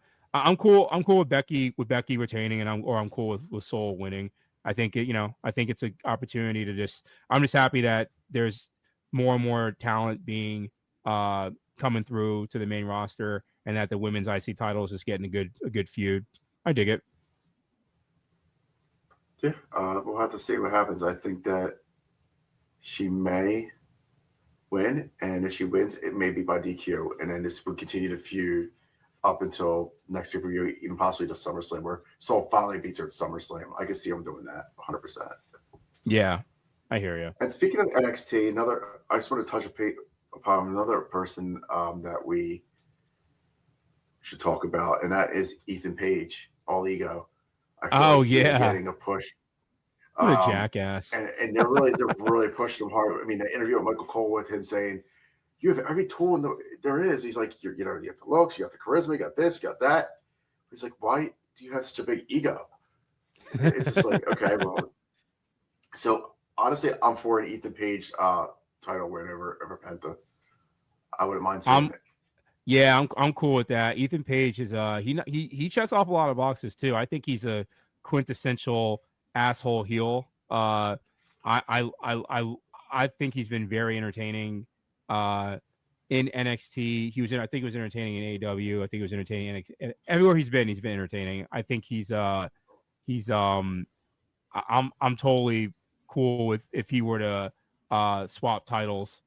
cool. I'm cool with Becky retaining, and I'm cool with Sol winning. I think it's an opportunity to I'm just happy that there's more and more talent being coming through to the main roster, and that the women's IC title is just getting a good feud. I dig it. Yeah, we'll have to see what happens. I think that she may win, and if she wins, it may be by DQ, and then this would continue to feud up until next pay-per-view, even possibly to SummerSlam, where Sol finally beats her at SummerSlam. I can see him doing that 100%. Yeah, I hear you. And speaking of NXT, I just want to touch upon another person that we should talk about, and that is Ethan Page, All Ego. I feel like he's getting a push. What a jackass! And they're really pushing him hard. I mean, the interview with Michael Cole with him saying, "You have every tool there is." He's like, you have the looks, you got the charisma, you got this, you got that. He's like, "Why do you have such a big ego?" It's just like, okay, well. So honestly, I'm for an Ethan Page title win over Penta. I wouldn't mind seeing it. Yeah, I'm cool with that. Ethan Page is he checks off a lot of boxes too. I think he's a quintessential asshole heel. I think he's been very entertaining in NXT. I think he was entertaining in AEW. I think he was entertaining in NXT. Everywhere he's been entertaining. I think he's I'm totally cool with if he were to swap titles,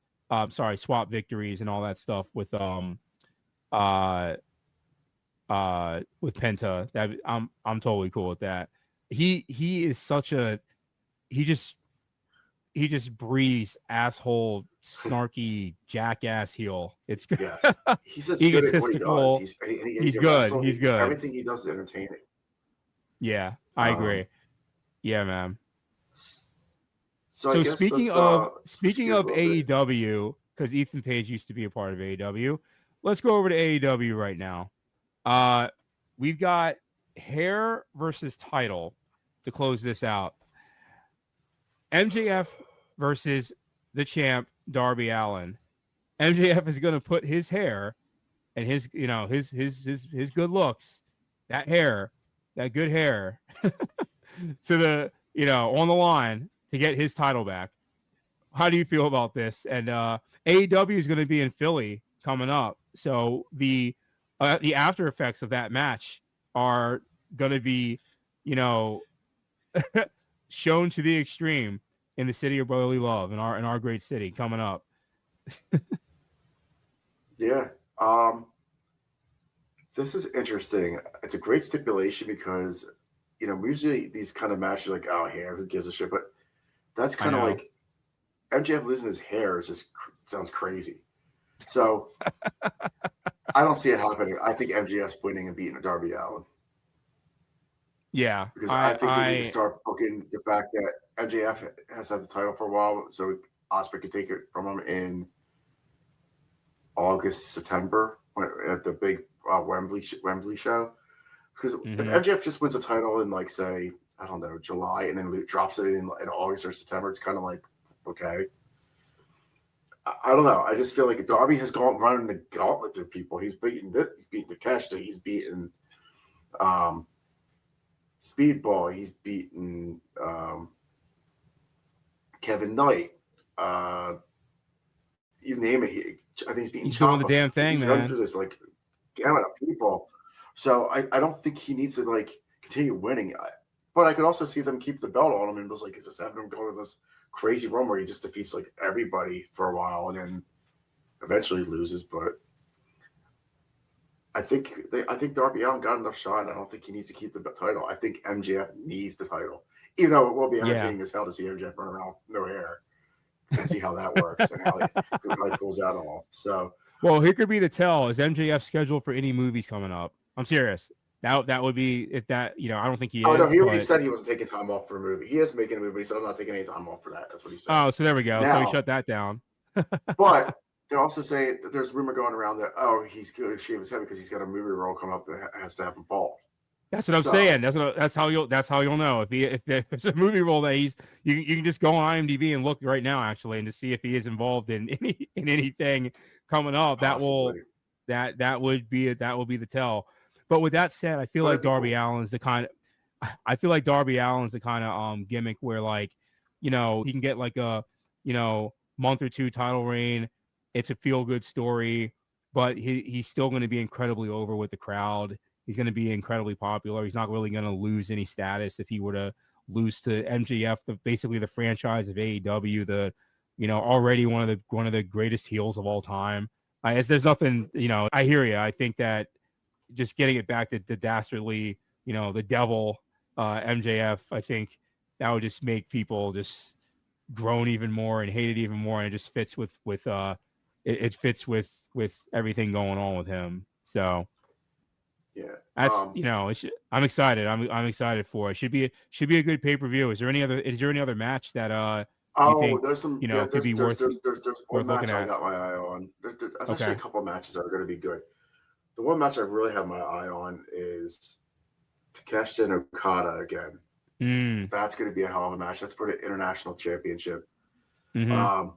swap victories and all that stuff uh with Penta. That I'm totally cool with that. He is such a he just breathes asshole, snarky, jackass heel. It's good. Yes, he's just good at what he does. Egotistical. He's good. He's good. Everything he does is entertaining. Yeah, I agree. Yeah, man. So speaking of AEW, because Ethan Page used to be a part of AEW, let's go over to AEW right now. We've got hair versus title to close this out. MJF versus the champ Darby Allin. MJF is going to put his hair and his good looks, that hair, that good hair, to the on the line to get his title back. How do you feel about this? And AEW is going to be in Philly coming up, so the after effects of that match are going to be, shown to the extreme in the city of brotherly love, in our great city coming up. Yeah. This is interesting. It's a great stipulation because, usually these kind of matches are like, oh, hair, who gives a shit? But that's kind of like MJF losing his hair sounds crazy. So I don't see it happening. I think MJF's winning and beating Darby Allin. Yeah. Because I think they need to start booking the fact that MJF has had the title for a while, so Ospreay could take it from him in August, September at the big Wembley show. Because if MJF just wins a title in, like, say, I don't know, July, and then drops it in August or September, it's kind of like, okay. I don't know. I just feel like Darby has gone running the gauntlet through people. He's beaten Takeshita. He's beaten Speedball. He's beaten Kevin Knight. You name it. I think he's beaten. He's doing the damn thing, man. Running through this gamut of people. So I don't think he needs to continue winning. But I could also see them keep the belt on him and just have him go to this crazy run where he just defeats everybody for a while and then eventually loses. But I think Darby Allin got enough shot. I don't think he needs to keep the title. I think MJF needs the title, even though it will be entertaining as hell to see MJF run around with no hair and see how that works and how he pulls out all. So, well, here could be the tell. Is MJF scheduled for any movies coming up? I'm serious. That would be if that. I don't think he is. Oh no, he already said he wasn't taking time off for a movie. He is making a movie. He said I'm not taking any time off for that. That's what he said. Oh, so there we go. So he shut that down. But they're also saying that there's rumor going around that he's going to shave his head because he's got a movie role coming up that has to have him bald. That's what I'm saying. That's how you'll know if there's a movie role that you can just go on IMDb and look right now actually and to see if he is involved in anything coming up. Possibly. That would be the tell. But with that said, I feel like Darby Allin's the kind of gimmick where he can get a month or two title reign. It's a feel good story, but he's still going to be incredibly over with the crowd. He's going to be incredibly popular. He's not really going to lose any status if he were to lose to MJF, basically the franchise of AEW, already one of the greatest heels of all time. There's nothing, I hear you. I think that just getting it back to the dastardly, the devil, MJF, I think that would just make people just groan even more and hate it even more, and it just fits with it fits with everything going on with him. So yeah, that's I'm excited. I'm excited for it. Should be a good pay-per-view. Is there any other match that you think, there's some could be worth one match looking I at? got my eye on. There's actually a couple of matches that are going to be good. The one match I really have my eye on is Takeshita and Okada again. That's going to be a hell of a match. That's for the international championship. Mm-hmm.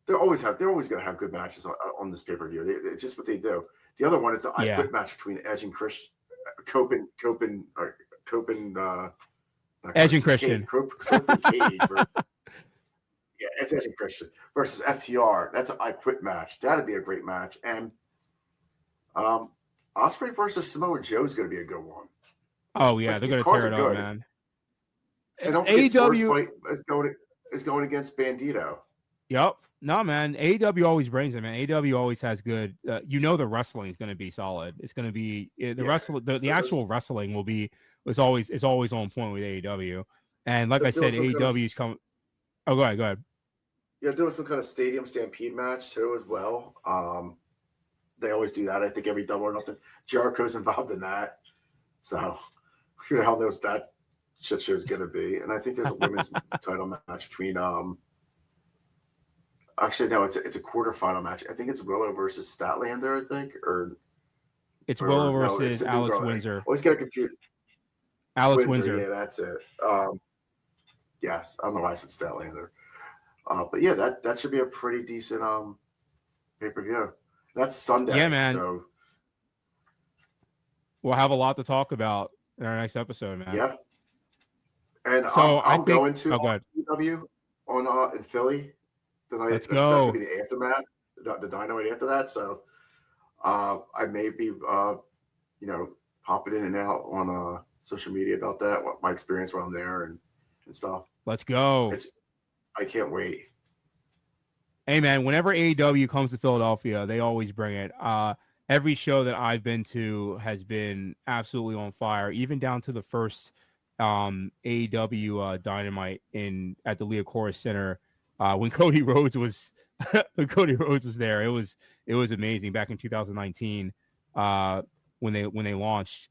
They're always going to have good matches on this pay-per-view. It's just what they do. The other one is the I Quit match between Edge and Christian. Edge and Christian. Copen Cage. Yeah, it's Edge and Christian versus FTR. That's an I Quit match. That'd be a great match. And Ospreay versus Samoa Joe is going to be a good one. Oh yeah, Like, they're these gonna cards tear are it up, good. man. And don't forget, Swerve's AEW. fight is going against Bandito. Yep. No, man. AEW always brings it, man. AEW always has good. The wrestling is going to be solid. It's going to be the Yeah. wrestle. The So actual wrestling will be is always on point with AEW. And like they're I doing said, some kind of AEW is coming. Oh, go ahead. Go ahead. yeah, doing some kind of stadium stampede match too as well. They always do that. I think every Double or Nothing. Jericho's involved in that. So who the hell knows what that shit show is going to be? And I think there's a women's title match between actually no, it's a quarterfinal match. I think it's Willow versus Statlander. I think It's Willow no, it's versus the new Alex girl. I Windsor. always get confused. Alex Windsor, Windsor. yeah, that's it. Yes, I don't know why I said Statlander. But yeah, that should be a pretty decent pay-per-view. That's Sunday. Yeah, man. So We'll have a lot to talk about in our next episode, man. yeah. And so I'm think, going to EW on in Philly tonight. Let's That's going go. to be the aftermath, the dynamite after that. So I may be popping in and out on social media about that, what my experience while I'm there and stuff. Let's go. I can't wait. Hey man, whenever AEW comes to Philadelphia, they always bring it. Every show that I've been to has been absolutely on fire, even down to the first AEW Dynamite at the Liacouras Center when Cody Rhodes was there. It was amazing back in 2019 when they launched.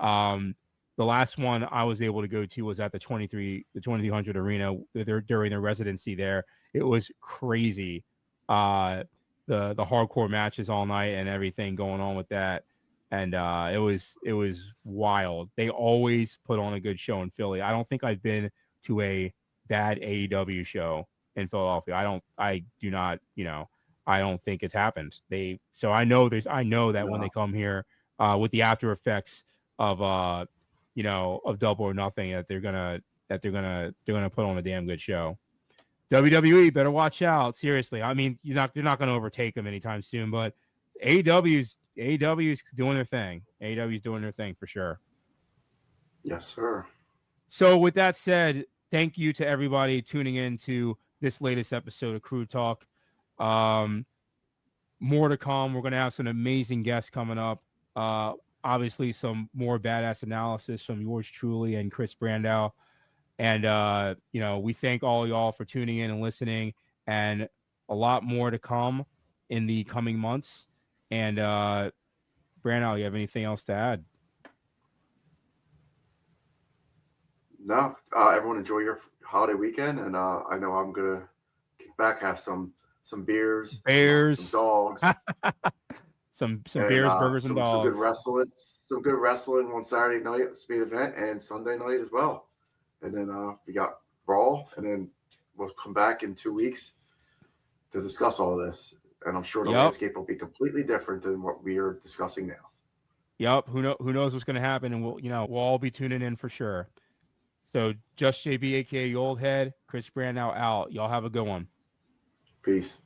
The last one I was able to go to was at the 2300 Arena during their residency there. It was crazy. The hardcore matches all night and everything going on with that. And it was wild. They always put on a good show in Philly. I don't think I've been to a bad AEW show in Philadelphia. I don't think it's happened. I know that when they come here with the after effects of Double or Nothing, that they're gonna put on a damn good show. WWE better watch out. Seriously, I mean, they're not going to overtake them anytime soon. But AEW's doing their thing. AEW's doing their thing for sure. Yes, sir. So with that said, thank you to everybody tuning in to this latest episode of Crew Talk. More to come. We're going to have some amazing guests coming up. Obviously, some more badass analysis from yours truly and Chris Brandau. And, we thank all y'all for tuning in and listening, and a lot more to come in the coming months. And, Brandau, you have anything else to add? No, everyone enjoy your holiday weekend. And I know I'm going to kick back, have some beers, some dogs, some beers, burgers, and dogs. Some good wrestling on Saturday night, speed event, and Sunday night as well. And then we got Raw, and then we'll come back in 2 weeks to discuss all this. And I'm sure the landscape will be completely different than what we are discussing now. Yep. Who knows what's going to happen, and we'll all be tuning in for sure. So JustJayBe, aka Old Head, Chris Brandau out. Y'all have a good one. Peace.